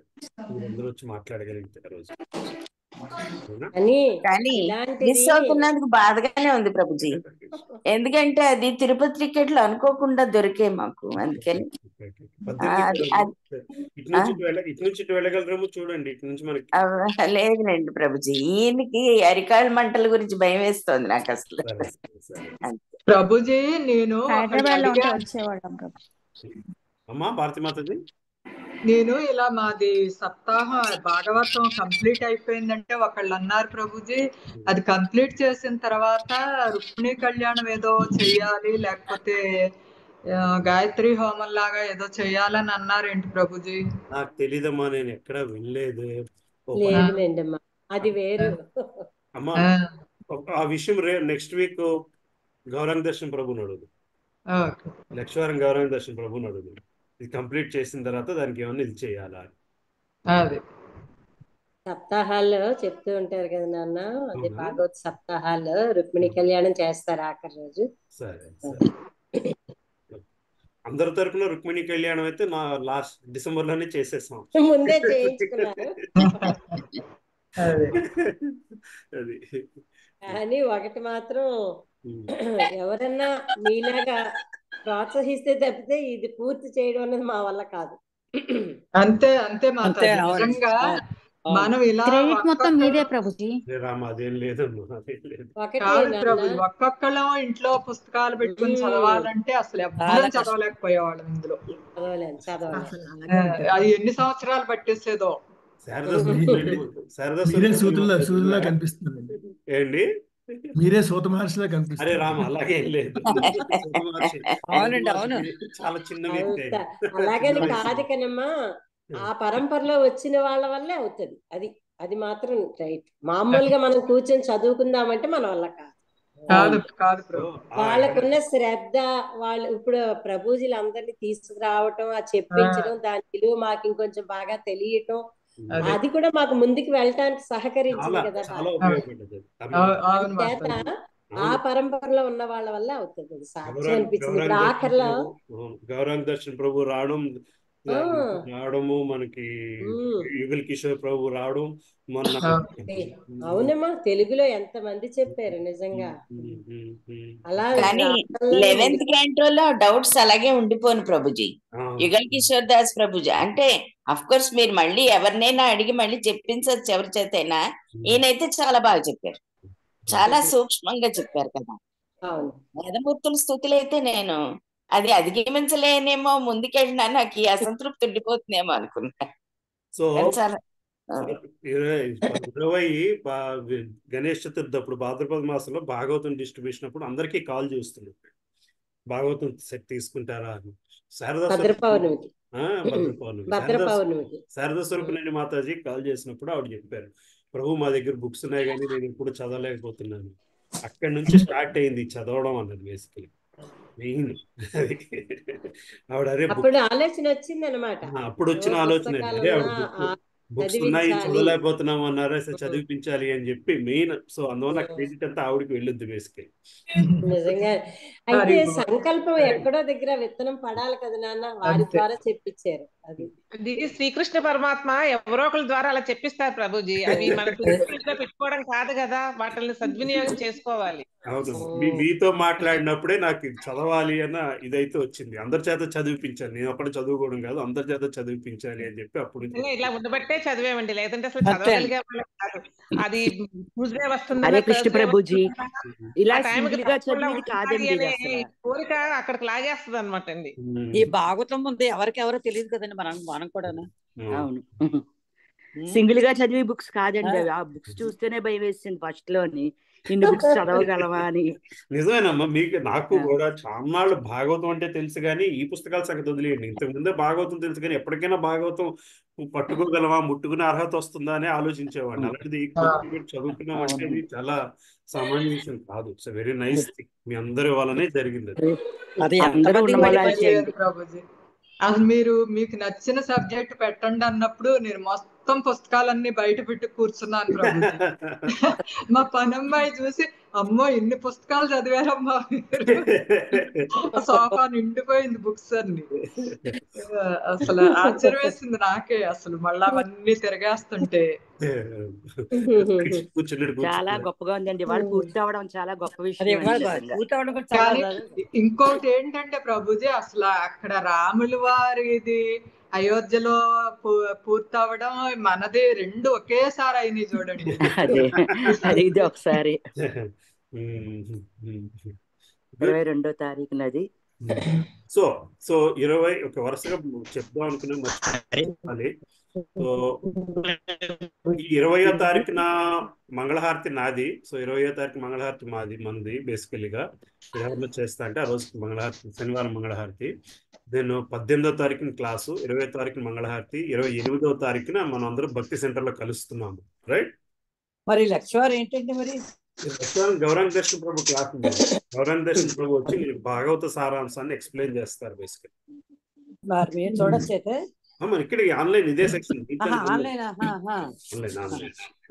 మీరందరూ వచ్చి మాట్లాడగలిగితే ఆ రోజు. కానీ మిస్ అవుతున్నందుకు బాధగానే ఉంది ప్రభుజీ. ఎందుకంటే అది తిరుపతి టికెట్లు అనుకోకుండా దొరికాయి మాకు, అందుకని ఇటు నుంచి ఇటు వెళ్ళగలరేమో చూడండి. ఇటు నుంచి మనకి లేదులేండి ప్రభుజీ. ఈయనకి అరికాళ్ళ మంటల గురించి భయం వేస్తోంది నాకు అసలు. ప్రభుజీ నేను హైదరాబాద్ లో ఉంటే వచ్చేవాళ్ళం ప్రభు. అమ్మా భారతిమాతది, నేను ఇలా మాది సప్తాహ భాగవతం కంప్లీట్ అయిపోయిందంటే ఒకళ్ళు అన్నారు ప్రభుజీ, అది కంప్లీట్ చేసిన తర్వాత రుక్మిణీ కళ్యాణం ఏదో చెయ్యాలి, లేకపోతే గాయత్రి హోమం లాగా ఏదో చెయ్యాలని అన్నారు. ఏంటి ప్రభుజీ? నాకు తెలీదమ్మా, నేను ఎక్కడ వినలేదు. లేదులేండి అమ్మా, అది వేరు. అమ్మా ఆ విషయం నెక్స్ట్ వీక్ గౌరాంగ దర్శన్ ప్రభుని అడుగు. లక్ష్మీవారం గౌరాంగ దర్శన్ ప్రభుని అడుగు. ఇది కంప్లీట్ చేసిన తర్వాత దానికి ఏమన్నా ఇది చేయాలా? సప్తాహాల్లో చెప్తూ ఉంటారు కదా నాన్న, అది భాగవత్ సప్తాహాల్లో రుక్మిణి కళ్యాణం చేస్తారు ఆఖరి రోజు. సరే అందరి తరపున రుక్మిణి కళ్యాణం అయితే నా లాస్ట్ డిసెంబర్ లోనే చేసేసాం. ముందే చేయించుకున్నారు. అది కానీ ఒకటి మాత్రం, ఎవరన్నా మీలాగా ప్రోత్సహిస్తే తప్పితే ఇది పూర్తి చేయడం అనేది మా వల్ల కాదు. అంతే అంతే మాతాజీ, నిజంగా మనం ఇలా క్రెడిట్ మొత్తం మీదే ప్రభుజీ. అదేం లేదమ్మా, అదేం లేదు. ఒక్కొక్కళ్ళం ఇంట్లో పుస్తకాలు పెట్టుకుని చదవాలంటే అసలు ఎవ్వరం చదవలేకపోయేవాళ్ళం. ఇందులో అది ఎన్ని సంవత్సరాలు పట్టేసేదో. సూతుల్లా కనిపిస్తుంది ఏంటి, మీరే సూత మహర్షిలా కనిపిస్తారు. అరే రామ, అలాగే లేదు. అవునండి, అవును, చాలా చిన్న వ్యక్తి. అలాగని కాదు కనమ్మా, ఆ పరంపరలో వచ్చిన వాళ్ళ వల్లే అవుతుంది. అది అది మాత్రం రైట్. మామూలుగా మనం కూర్చొని చదువుకుందామంటే మన వల్ల కాదు. వాళ్ళకున్న శ్రద్ధ, వాళ్ళు ఇప్పుడు ప్రభుజీలు అందరినీ తీసుకురావటం, ఆ చెప్పించడం, దాని విలువ మాకు ఇంకొంచెం బాగా తెలియటం, అది కూడా మాకు ముందుకు వెళ్ళటానికి సహకరించింది కదా. చేత ఆ పరంపరలో ఉన్న వాళ్ళ వల్ల అవుతుంది. అది సాధ్యం అనిపించింది. ఆఖరిలో గౌరాంగ దర్శన్ ప్రభు రావడము, మనకి యుగల్ కిషోర్ ప్రభు రావడం మొన్న. అవునమ్మా, తెలుగులో ఎంత మంది చెప్పారు నిజంగా. అలా కానీ 11th క్యాంటోలో డౌట్స్ అలాగే ఉండిపోను ప్రభుజీ. యుగల్ కిషోర్ దాస్ ప్రభుజీ అంటే అఫ్ కోర్స్ మీరు మళ్ళీ ఎవరినైనా అడిగి మళ్ళీ చెప్పించచ్చు ఎవరి చేతైనా. ఈయనైతే చాలా బాగా చెప్పారు, చాలా సూక్ష్మంగా చెప్పారు కదా. వేదమూర్తుల స్థుతులు అయితే నేను అది అధిగమించలేనేమో, ముందుకెళ్ళినా నాకు ఈ అసంతృప్తి ఉండిపోతుందేమో అనుకున్నా. సో చాలా 20 గణేష్ చతుర్థి అప్పుడు భాద్రపద మాసంలో భాగవతం డిస్ట్రిబ్యూషన్ అప్పుడు అందరికీ కాల్ చేస్తున్నాడు, భాగవతం సెట్ తీసుకుంటారా అని. శారదా స్వరూపిణి మాతాజీ కాల్ చేసినప్పుడు ఆవిడ చెప్పారు, ప్రభు మా దగ్గర బుక్స్ ఉన్నాయి కానీ నేను ఇప్పుడు చదవలేకపోతున్నాను. అక్కడి నుంచి స్టార్ట్ అయింది చదవడం అన్నది బేసికలీ మెయిన్. ఆవిడ అప్పుడు ఆలోచన వచ్చింది అనమాట. అప్పుడు వచ్చిన ఆలోచన అదే ఆవిడ బుక్స్ ఉన్నాయి చదవలేకపోతున్నాం అన్నారు, అసలు చదివించాలి అని చెప్పి మెయిన్. సో అందువల్ల క్రెడిట్ అంతా ఆవిడకి వెళ్ళొద్దు బేసికలీ. నిజంగా అయితే సంకల్పం ఎక్కడో దగ్గర విత్తనం పడాలి కదా నాన్న, వారి ద్వారా చెప్పించారు. అది శ్రీకృష్ణ పరమాత్మ ఎవరో ఒకరి ద్వారా అలా చెప్పిస్తారు ప్రభుజీ. అవి మన పెట్టుకోవడం కాదు కదా, వాటిని సద్వినియోగం చేసుకోవాలి. అవును, మీతో మాట్లాడినప్పుడే నాకు చదవాలి అన్న ఇదైతే వచ్చింది. అందరి చేత చదివిపించాను, నేను అప్పుడు చదువుకోవడం కాదు, అందరి చేత చదివిపించాలి అని చెప్పి అప్పుడు ఇలా ఉండబట్టే చదివేమండి, లేదంటే అసలు చదవగలిగే కాదు. అది ట్యూస్డే వస్తుంది హరే కృష్ణ ప్రభుజీ, ఇలా కోరిక అక్కడికి లాగేస్తుంది అనమాట అండి. ఈ భాగవతం ముందు ఎవరికెవరో తెలియదు కదండి, మనం కూడా. అవును, సింగిల్ గా చదివి బుక్స్ కాదండి, ఆ బుక్స్ చూస్తేనే భయం వేసింది ఫస్ట్ లోని, ఇన్ని బుక్స్ చదవగలవా అని. నిజమేనమ్మా, నాకు కూడా చాలా భాగవతం అంటే తెలుసు కానీ ఈ పుస్తకాల సంగతి వదిలేయండి. ఇంతకు ముందే భాగవతం తెలుసు కానీ ఎప్పటికైనా భాగవతం పట్టుకోగలవా, ముట్టుకునే అర్హత వస్తుందా అని ఆలోచించేవాడిని. అలాంటిది చదువుకున్నాం అంటే ఇది చాలా సామాన్య విషయం కాదు. It's very nice thing. మీ అందరి వల్లనే జరిగింది అది. అసలు మీకు నచ్చిన సబ్జెక్ట్ పెట్టండి అన్నప్పుడు నేను మొత్తం పుస్తకాలన్నీ బయట పెట్టి కూర్చున్నాను ప్రభుజీ. మా పనమ్మాయి చూసి అమ్మో ఇన్ని పుస్తకాలు చదివారమ్మా మీరు. సోఫా నిండిపోయింది బుక్స్ అన్ని. అసలు ఆశ్చర్యం వేసింది నాకే అసలు మళ్ళా అవన్నీ తిరగేస్తుంటే. చాలా గొప్పగా ఉందండి. వాళ్ళు పూర్తి అవడం చాలా గొప్ప అది విషయం అండి ఇవ్వాలి నిజంగా. పూర్తి అవడం కూడా చాలా కానీ ఇంకొకటి ఏంటంటే ప్రభుజీ అసలు అక్కడ రాముల వారిది అయోధ్యలో పూర్తవడం మనది రెండు ఒకేసారి అయినాయి చూడండి. అది ఇది ఒకసారి 22వ తారీఖునది. సో 20 ఒక వరుసగా చెప్దాం అనుకునే మర్చిపోవాలి. సో 20వ తారీఖున మంగళహారతి నాది. సో 20వ తారీఖు మంగళహారతి మనది బేసికలీగా ఎవరిలో చేస్తా అంటే ఆ రోజు మంగళహారతి శనివారం మంగళహారతి. దెన్ 18వ తారీఖున క్లాసు, 20వ తారీఖున మంగళహారతి, 28వ తారీఖున మనం అందరూ భక్తి సెంటర్లో కలుస్తున్నాము. రైట్. మరి లక్ష్వారు ఏంటంటే మరి గౌరాంగ దర్శన్ ప్రభు క్లాస్ ఉంది. గౌరాంగ దర్శన్ ప్రభు వచ్చి మీకు భాగవత సారాంశాన్ని ఎక్స్ప్లెయిన్ చేస్తారు బేసికల్. మరి మీరు చూడొచ్చు అయితే మన ఇక్కడ ఆన్లైన్ ఇదే సెక్షన్ ఆన్లైన్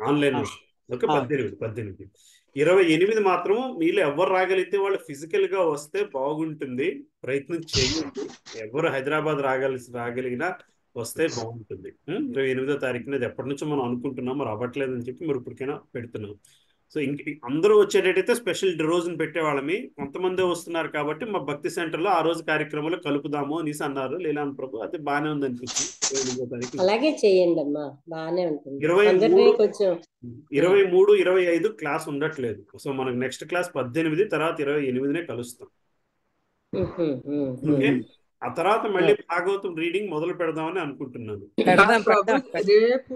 ఆన్లైన్ ఒక 18 28 మాత్రం మీలో ఎవరు రాగలిగితే వాళ్ళు ఫిజికల్ గా వస్తే బాగుంటుంది. ప్రయత్నం చేయండి. ఎవరు హైదరాబాద్ రాగలిగినా వస్తే బాగుంటుంది. 28వ తారీఖున ఎప్పటి నుంచో మనం అనుకుంటున్నాం, మరి అవ్వట్లేదని చెప్పి మరి ఇప్పటికైనా పెడుతున్నాం. సో ఇంక అందరూ వచ్చేటట్టయితే స్పెషల్ రోజును పెట్టేవాళ్ళమి. కొంతమంది వస్తున్నారు కాబట్టి మా భక్తి సెంటర్లో ఆ రోజు కార్యక్రమంలో కలుపుదాము అనేసి అన్నారు లీలాన్ ప్రభు. అది బాగానే ఉంది అనిపించింది. 28వ తారీఖు అలాగే చేయండి అమ్మా, బాగానే ఉంటుంది. 23, 25 క్లాస్ ఉండట్లేదు. సో మనకు నెక్స్ట్ క్లాస్ 18 తర్వాత 28నే కలుస్తాం. ఓకే. ఆ తర్వాత మళ్ళీ భాగవతం రీడింగ్ మొదలు పెడదామని అనుకుంటున్నాను. రేపు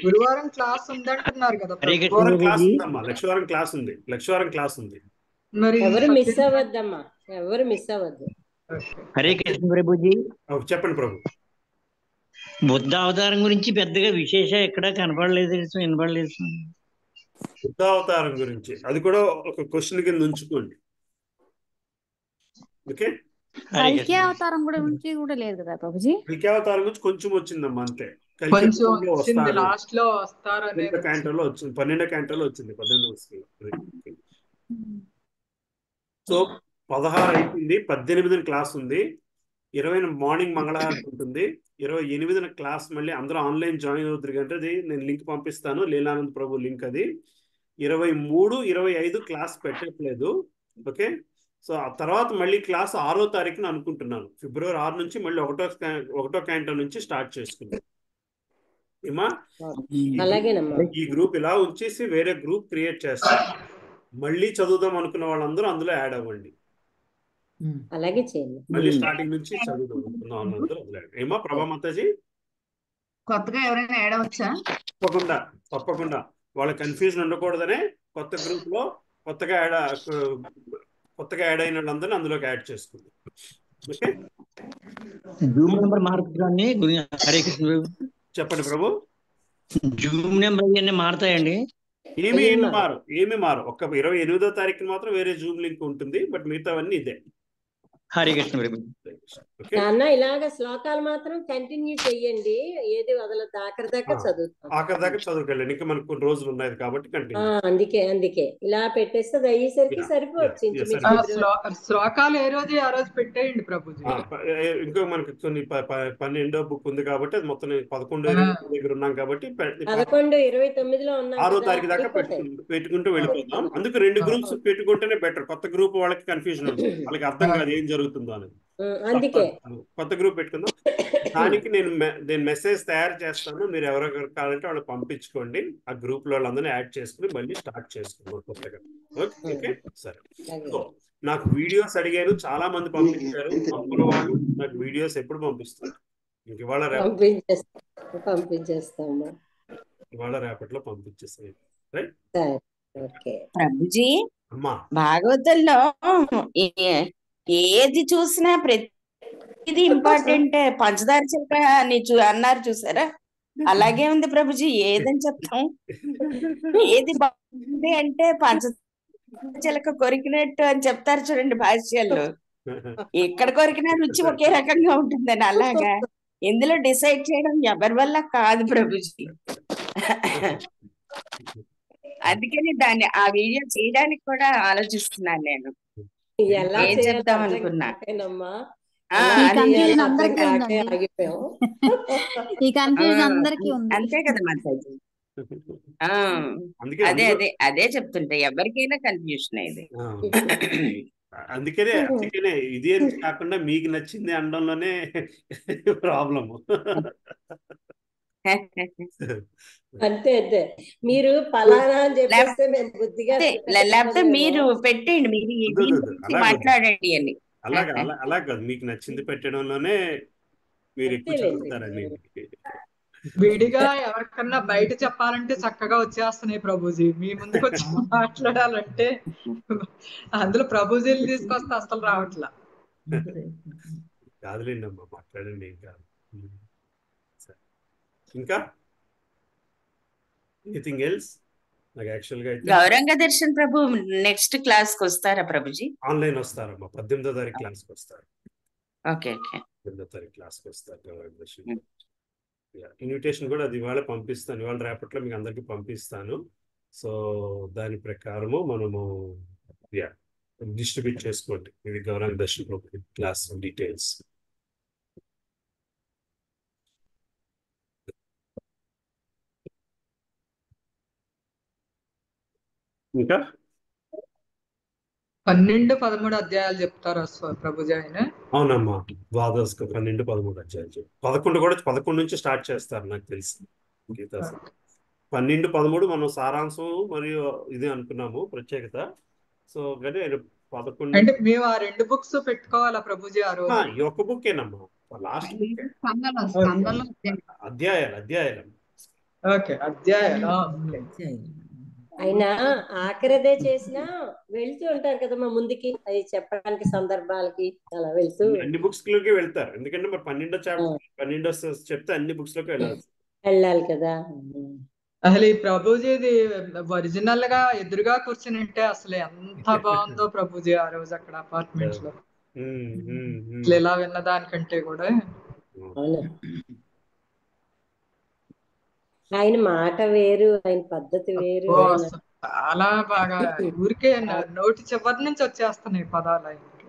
గురువారం క్లాస్ ఉందంటున్నారు కదా. లక్షవారం క్లాస్ ఉందమ్మా. లక్షవారం క్లాస్ ఉంది. మరి ఎవరు మిస్ అవ్వద్దమ్మా, ఎవరు మిస్ అవ్వద్దు. హరే కృష్ణ ప్రభుజీ. చెప్పండి ప్రభు. బుద్ధ అవతారం గురించి పెద్దగా విశేష ఎక్కడా కనపడలేదు, వినపడలేదు. బుద్ధ అవతారం గురించి అది కూడా ఒక క్వశ్చన్ కింద ఉంచుకోండి. ఓకే. కల్కి అవతారం గురించి కూడా లేదు కదా ప్రభుజీ. కల్కి అవతారం గురించి కొంచెం వచ్చిందమ్మా అంతే. కొంచెం వచ్చింది, లాస్ట్ లో వస్తారు అనేది. 12వ క్యాంటోలో వచ్చింది, 12వ క్యాంటోలో వచ్చింది, 18వ. సో 16 అయిపోయింది. 18న క్లాస్ ఉంది. 20న మార్నింగ్ మంగళహారతి ఉంటుంది. 28న క్లాస్ మళ్ళీ అందరూ ఆన్లైన్ జాయిన్ అవుతారు అంటే అది నేను లింక్ పంపిస్తాను, లీలానంద్ ప్రభు లింక్ అది. 23, 25 క్లాస్ పెట్టట్లేదు. ఓకే. సో ఆ తర్వాత మళ్ళీ క్లాస్ 6వ తారీఖున అనుకుంటున్నాను. ఫిబ్రవరి 6 నుంచి మళ్ళీ 1వ క్యాంటో నుంచి స్టార్ట్ చేసుకుంటాం. ఏమా ఈ గ్రూప్ ఇలా ఉంచేసి వేరే గ్రూప్ క్రియేట్ చేస్తాం. మళ్ళీ చదువుదాం అనుకున్న వాళ్ళందరూ అందులో యాడ్ అవ్వండి. అలాగే చేయండి. మళ్ళీ స్టార్టింగ్ నుంచి చదువుదాం అనుకున్న వాళ్ళందరూ ఏమా ప్రభా మాతాజీ కొత్తగా ఎవరైనా యాడ్ అవ్వచ్చా? తప్పకుండా వాళ్ళ కన్ఫ్యూజన్ ఉండకూడదనే కొత్త గ్రూప్ లో కొత్తగా యాడ్ అయిన వాళ్ళందరినీ అందులోకి యాడ్ చేసుకుందాం. ఓకే. జూమ్ నెంబర్ మారుతుందండి. హరే కృష్ణ. చెప్పండి ప్రభు. జూమ్ నెంబర్ ఇవన్నీ మారుతాయండి? ఏమి మారు. ఒక్క 28వ తారీఖున మాత్రం వేరే జూమ్ లింక్ ఉంటుంది. బట్ మిగతావన్నీ ఇదే. హరే కృష్ణ. నాన్న ఇలాగ శ్లోకాలు మాత్రం కంటిన్యూ చెయ్యండి, ఏది వదలదు. ఆఖరి దాకా చదువుకెళ్ళండి. ఇంకా మనకు కొన్ని రోజులు ఉన్నాయి కాబట్టి కంటిన్యూ. అందుకే ఇలా పెట్టేస్తే అది అయ్యేసరికి సరిపోవచ్చు. శ్లోకాలు ఏ రోజు ఆ రోజు పెట్టేయండి ప్రభుజీ. ఇంకో మనకి కొన్ని 12వ బుక్ ఉంది కాబట్టి అది మొత్తం 11 దగ్గర ఉన్నాం కాబట్టి 11, 29లో ఉన్నాం. 6వ తారీఖు దాకా పెట్టుకుంటూ వెళ్ళిపోతాం. అందుకు 2 గ్రూప్స్ పెట్టుకుంటేనే బెటర్. కొత్త గ్రూప్ వాళ్ళకి కన్ఫ్యూజన్ ఉంటుంది, వాళ్ళకి అర్థం కాదు ఏం జరుగుతుందో అనేది. అందుకే కొత్త గ్రూప్ పెట్టుకుందాం. దానికి నేను మెసేజ్ తయారు చేస్తాను. మీరు ఎవరెవరు కావాలంటే వాళ్ళు పంపించుకోండి. ఆ గ్రూప్ లో వాళ్ళందరినీ యాడ్ చేసుకుని మళ్ళీ స్టార్ట్ చేసుకుందాం కొత్తగా. ఓకే. సరే. సో నాకు వీడియోస్ అడిగారు, చాలా మంది పంపించారు. వాళ్ళు నాకు వీడియోస్ ఎప్పుడు పంపిస్తారు? ఇంక ఇవాళ రేపట్లో పంపించేస్తాను. ప్రభుజీ భాగవతంలో ఏది చూసినా ప్రతిది ఇంపార్టెంట్. పంచదార చిలక అని అన్నారు చూసారా, అలాగే ఉంది ప్రభుజీ. ఏదని చెప్తాం, ఏది బాగుంది అంటే పంచదార చిలక కొరికినట్టు అని చెప్తారు చూడండి భాష్యాల్లో. ఎక్కడ కొరికినా రుచి ఒకే రకంగా ఉంటుందని. అలాగా ఇందులో డిసైడ్ చేయడం ఎవరి వల్ల కాదు ప్రభుజీ. అందుకని దాన్ని ఆ వీడియో చేయడానికి కూడా ఆలోచిస్తున్నాను నేను. ఎలా ఏం చేయాలో చెప్దాం అర్థం అనుకున్నా. కాకేనమ్మా. ఆ, ఎలా ఈ అది చేయాలో కన్ఫ్యూజన్ అర్థం అందరికీ కాకే ఉందండి. ఆగిపోయాం. ఈ ఆ, కన్ఫ్యూజన్ అందరికీ ఉంది. అంతే కదా మాతాజీ. ఆ, అందుకే అదే అందులో అదే అదే చెప్తుంటే ఎవరికైనా కన్ఫ్యూషన్ ఇది. ఆ, అందుకనే ఇది అని కాకుండా మీకు నచ్చింది అనడంలోనే ప్రాబ్లము. అంతే అంతే. మీరు పలానా అని లేకపోతే చెప్పేస్తే మేము బుద్ధిగా లేకపోతే చెప్పేస్తామేమో. మీరు పెట్టండి, మీరు వద్దు, దీని వద్దు, గురించి అలా వద్దు. మాట్లాడండి అని. అలా కాదు, మీకు నచ్చింది పెట్టడంలోనే మీరు ఎక్కువ అంతేలేండి. చదువుతారని. విడిగా ఎవరికన్నా బయట చెప్పాలంటే చక్కగా వచ్చేస్తున్నాయి ప్రభుజీ. మీ ముందుకు వచ్చి మాట్లాడాలంటే అందులో ప్రభుజీలు తీసుకొస్తే అసలు రావట్లా. కాదులేండి అమ్మా, మాట్లాడండి, ఏం కాదు. సరే. ఇంకా ఎనీథింగ్ ఎల్స్? నాకు యాక్చువల్గా అయితే గౌరంగ దర్శన్ ప్రభు నెక్స్ట్ క్లాస్ కి వస్తారా ప్రభుజీ? ఆన్లైన్ వస్తారమ్మా, 18వ తారీఖు క్లాస్కి వస్తారు. Okay okay. 18వ తారీఖు క్లాస్కి వస్తారు గౌరంగ దర్శన్. ఇన్విటేషన్ కూడా అది ఇవాళ పంపిస్తాను, ఇవాళ రేపట్లో మీకు అందరికీ పంపిస్తాను. సో దాని ప్రకారము మనము డిస్ట్రిబ్యూట్ చేసుకోండి ఇది గౌరంగ దర్శన్ క్లాస్ డీటెయిల్స్. ఇంకా 12-13 అధ్యాయాలు చెప్తారు ప్రభుజీ ఆయన. అవునమ్మా, ద్వాదశ 12-13 అధ్యాయాలు 11 నుంచి స్టార్ట్ చేస్తారు నాకు తెలిసి గీతా. 12-13 మనం సారాంశం మరియు ఇది అనుకున్నాము ప్రత్యేకత. సో కానీ 11 అంటే మేము ఆ 2 బుక్స్ పెట్టుకోవాలా ప్రభుజీ ఆ రోజు? ఈ ఒక్క బుక్కేనమ్మా, లాస్ట్ బుక్ అధ్యాయాలు. ఓకే, అధ్యాయాలు. అయినా ఆఖరిదే చేసినా వెళ్తూ ఉంటారు కదమ్మా ముందుకి, అది చెప్పడానికి సందర్భాలకి అలా వెళ్తూ అన్ని బుక్స్ లోకి వెళ్తారు. ఎందుకంటే మరి 12వ చాప్టర్ 12వ చెప్తే అన్ని బుక్స్ లోకి వెళ్ళాలి కదా. అసలు ఈ ప్రభుజీది ఒరిజినల్ గా ఎదురుగా కూర్చుని ఉంటే అసలు ఎంత బాగుందో ప్రభుజీ ఆ రోజు అక్కడ అపార్ట్మెంట్ లో. అసలు ఇలా విన్నదానికంటే కూడా ఆయన మాట వేరు, ఆయన పద్ధతి వేరు. చాలా బాగా ఊరికే నోటి చివరి నుంచి వచ్చేస్తున్నాయి పదాలు ఆయనకి.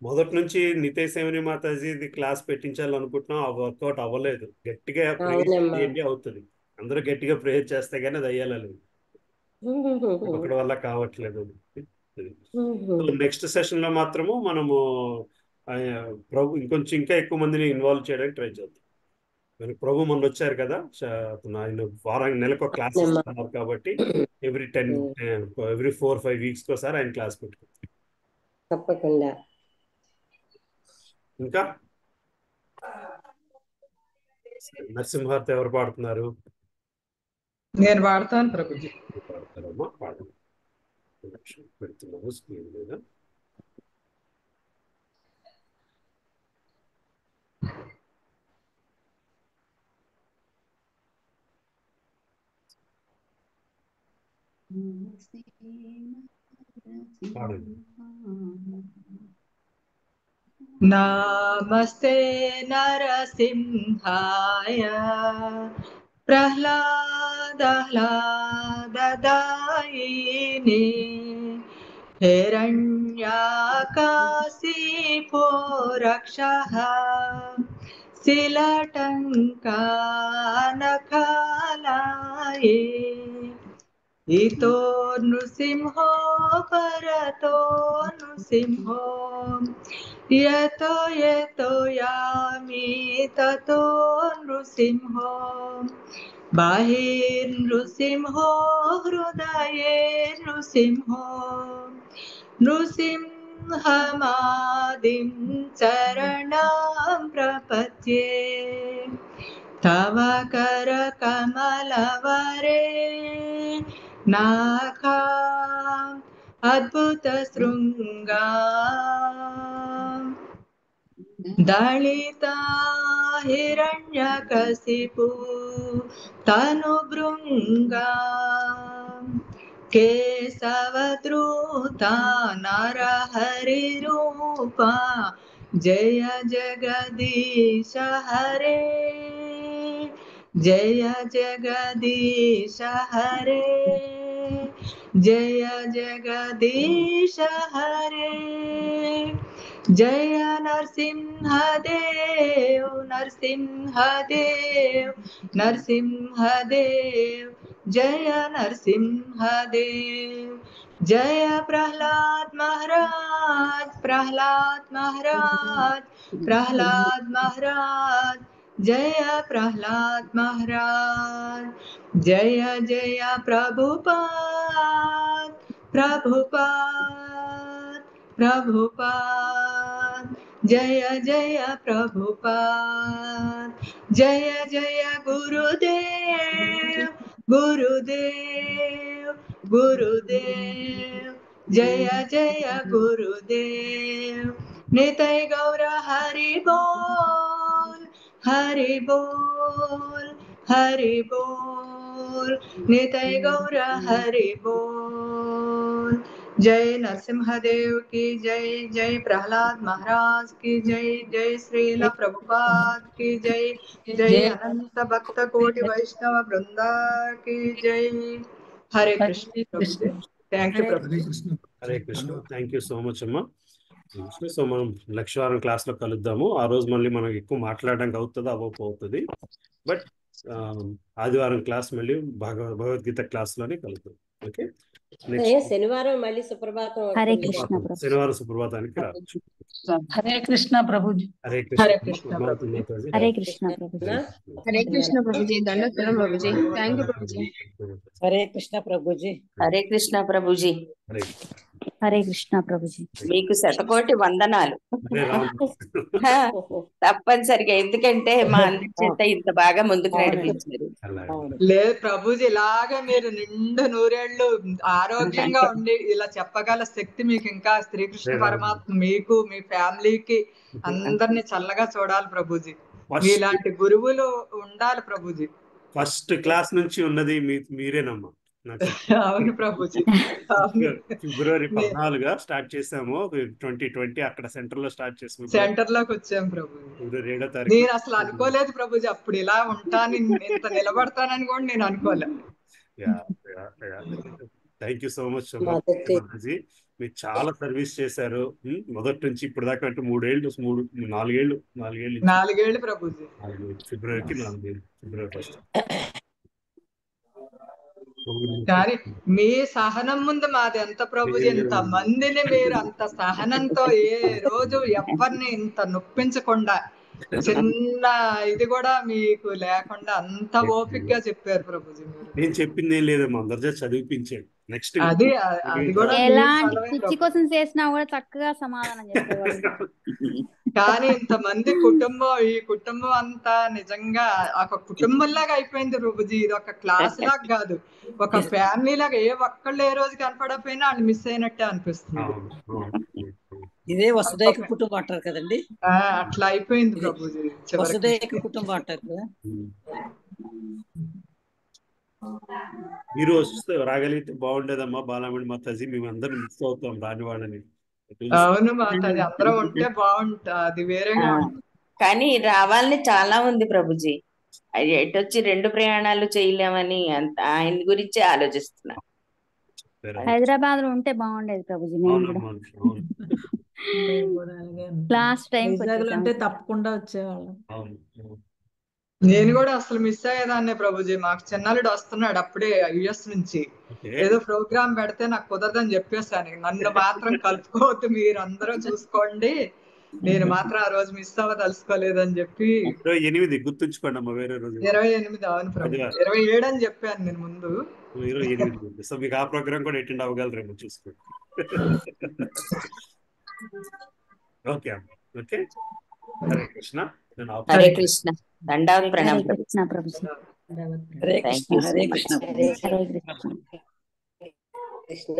మొదటి నుంచి నితేశ్వరి మాతాజీ క్లాస్ పెట్టించాలనుకుంటున్నాం, ఆ వర్కౌట్ అవ్వలేదు. గట్టిగా ప్రేయర్ చేయండి అవుతుంది, అందరూ గట్టిగా ప్రేయర్ చేస్తే కానీ అది అయ్యాలి, ఒకటి వల్ల కావట్లేదు. నెక్స్ట్ సెషన్ లో మాత్రము మనము ప్రభు ఇంకొంచెం ఇంకా ఎక్కువ మందిని ఇన్వాల్వ్ చేయడానికి ట్రై చేద్దాం. ప్రభు మొన్న వచ్చారు కదా, ఆయన వారానికి నెలకు ఒక క్లాస్ ఇస్తున్నారు కాబట్టి ఎవ్రీ 4-5 వీక్స్ కోసారి ఆయన క్లాస్ పెట్టుకుంటారు తప్పకుండా. ఇంకా నరసింహార్తి ఎవరు పాడుతున్నారు? నేను పాడతాను ప్రభుజీ. పాడతారమ్మా, పాడండి. పెడుతున్నాము స్క్రీన్ మీద. నమస్తే నరసింహాయ ప్రహ్లాదహ్లాదదాయినే హిరణ్యాకాశీపో రక్షః శిలటంకానఖాలాయే ఇతో నృసింహో పరతో నృసింహో యతో యతో యామి తతో నృసింహో బహిర్నృసింహో హృదయే నృసింహో నృసింహమాదిం చరణం ప్రపద్యే తవ కరకమలవరే నాఖా అద్భుత శృంగా దళితా హిరణ్యకశిపు తను భృంగా కేశవద్రూత నరహరి రూప జయ జగదీశ హరే జయ జగదీశ హరే జయ జగదీశ హరే జయ నరసింహదేవ్ నరసింహదేవ్ నరసింహదేవ్ జయ నరసింహదేవ్ జయ ప్రహ్లాద్ మహారాజ్ ప్రహ్లాద్ మహారాజ్ ప్రహ్లాద్ మహారాజ్ జయ ప్రహ్లాద్ మహారాజ్ జయ జయ ప్రభుపాద్ ప్రభుపాద్ ప్రభుపాద్ జయ జయ ప్రభుపాద్ జయ జయ గురుదేవ్ గురుదేవ్ గురుదేవ్ జయ జయ గురుదేవ్ నితై గౌర హరి బోల్ హరి బోల్ హరి బోల్ నితై గౌర హరి బోల్ जय नरसिंहदेव की जय जय प्रहलाद महाराज की जय जय श्रील प्रभुपाद की जय जय अनंत भक्त कोटि वैष्णव वृंदा की जय हरे कृष्ण थैंक यू प्रभु Hare Krishna thank you so much అమ్మా సో మనం నెక్స్ట్ వారం క్లాస్ లో కలుద్దాము ఆ రోజు మళ్ళీ మనం ఎక్కువ మాట్లాడడానికి అవుతుంది అవ్వకపోతుంది బట్ ఆదివారం క్లాస్ మళ్ళీ భగవద్గీత క్లాస్ లోనే కలుద్దాం ఓకే శనివారం మళ్ళీ సుప్రభాతం హరే కృష్ణ ప్రభు శనివారం సుప్రభాతానికి రావచ్చు హరే కృష్ణ ప్రభుజీ హరే హరే కృష్ణ హరే కృష్ణ ప్రభుజీ హరే కృష్ణ ప్రభుజీ దండోత్తరం ప్రభుజీ థ్యాంక్ యూ ప్రభుజీ హరే కృష్ణ ప్రభుజీ హరే కృష్ణ ప్రభుజీ హరే కృష్ణ ప్రభుజీ మీకు శతకోటి వందనాలు తప్పనిసరిగా ఎందుకంటే మా అందరి చేత ఇంత బాగా ముందుకు నడిపించారు లేదు ప్రభుజీ ఇలాగా మీరు నిండు నూరేళ్లు ఆరోగ్యంగా ఉండి ఇలా చెప్పగల శక్తి మీకు ఇంకా శ్రీకృష్ణ పరమాత్మ మీకు మీ ఫ్యామిలీకి అందరినీ చల్లగా చూడాలి ప్రభుజీ మీలాంటి గురువులు ఉండాలి ప్రభుజీ ఫస్ట్ క్లాస్ నుంచి ఉన్నది మీరేనమ్మా అవును ప్రభుజీ ఫిబ్రవరి 14 స్టార్ట్ చేసాము 2020 అక్కడ సెంటర్ లో స్టార్ట్ చేసాము సెంటర్ లోకి వచ్చాం ప్రభు ఫిబ్రవరి 7వ తారీఖు నేను అసలు అనుకోలేదు ప్రభుజీ అప్పుడు ఇలా ఉంటాను ఇంత నిలబడతానని కూడా నేను అనుకోలేదు thank you so much ji మీరు చాలా సర్వీస్ చేశారు మొదటి నుంచి ఇప్పుడు దాకా అంటే 4 ఏళ్ళు ప్రభుజీ ఫిబ్రవరికి 4 ఏళ్ళు ఫిబ్రవరి 1 కానీ మీ సహనం ముందు మాది ఎంత ప్రభుజీ ఇంత మందిని మీరు అంత సహనంతో ఏ రోజు ఎవరిని ఇంత నొప్పించకుండా చిన్న ఇది కూడా మీకు లేకుండా అంత ఓపికగా చెప్పారు ప్రభుజీ నేను చెప్పింది ఏం లేదమ్మా అందరితో చదివిపించాడు నెక్స్ట్ అది కూడా ఎలాంటి పిచ్చి కోసం చేసినా కూడా చక్కగా సమాధానం చెప్పేవాడు కానీ ఇంతమంది ఈ కుటుంబం అంతా నిజంగా ఒక కుటుంబంలాగా అయిపోయింది ప్రభుజీ ఇది ఒక క్లాస్ లాగా కాదు ఒక ఫ్యామిలీ లాగా ఏ ఒక్కళ్ళు ఏ రోజు కనపడకపోయినా వాళ్ళు మిస్ అయినట్టే అనిపిస్తుంది ఇదే వసుదైక కుటుంబం అంటారు కదండి అట్లా అయిపోయింది ప్రభుజీ వసుదైక కుటుంబం అంటారు కదా మీరు వస్తే రాగలిగితే బాగుండేదమ్మా బాలమణి మాతాజీ మేమందరం మిస్ అవుతాం రాని వాళ్ళని అవును మాతాజీ అందరం ఉంటే బాగుంటది వేరేగా కానీ రావాలని చాలా ఉంది ప్రభుజీ ఎటొచ్చి 2 ప్రయాణాలు చేయలేమని ఆయన గురించి ఆలోచిస్తున్నా హైదరాబాద్ లో ఉంటే బాగుండేది ప్రభుజీ మేము కూడా లాస్ట్ టైం అంటే తప్పకుండా వచ్చేవాళ్ళం నేను కూడా అసలు మిస్ అయ్యేదాన్నే ప్రభుజీ మాకు చిన్నలుడు వస్తున్నాడు అప్పుడే యుఎస్ నుంచి ఏదో ప్రోగ్రామ్ పెడితే నాకు కుదరదని చెప్పేసాను నన్ను మాత్రం కలుపుకోవద్దు మీరు అందరూ చూసుకోండి నేను మాత్రం ఆ రోజు మిస్ అవ్వదలుచుకోలేదని చెప్పి 28 గుర్తుంచుకోండి అమ్మ వేరే రోజు 28 అవును ప్రభు 27 అని చెప్పాను నేను ముందు 28 సో మీకు ఆ ప్రోగ్రామ్ కూడా అటెండ్ అవ్వగలరేమో చూసుకోండి ఓకే ఓకే హరే కృష్ణ హరే కృష్ణ దండావతి ప్రణామం కృష్ణ ప్రభు హరే కృష్ణ హరే కృష్ణ హరే కృష్ణ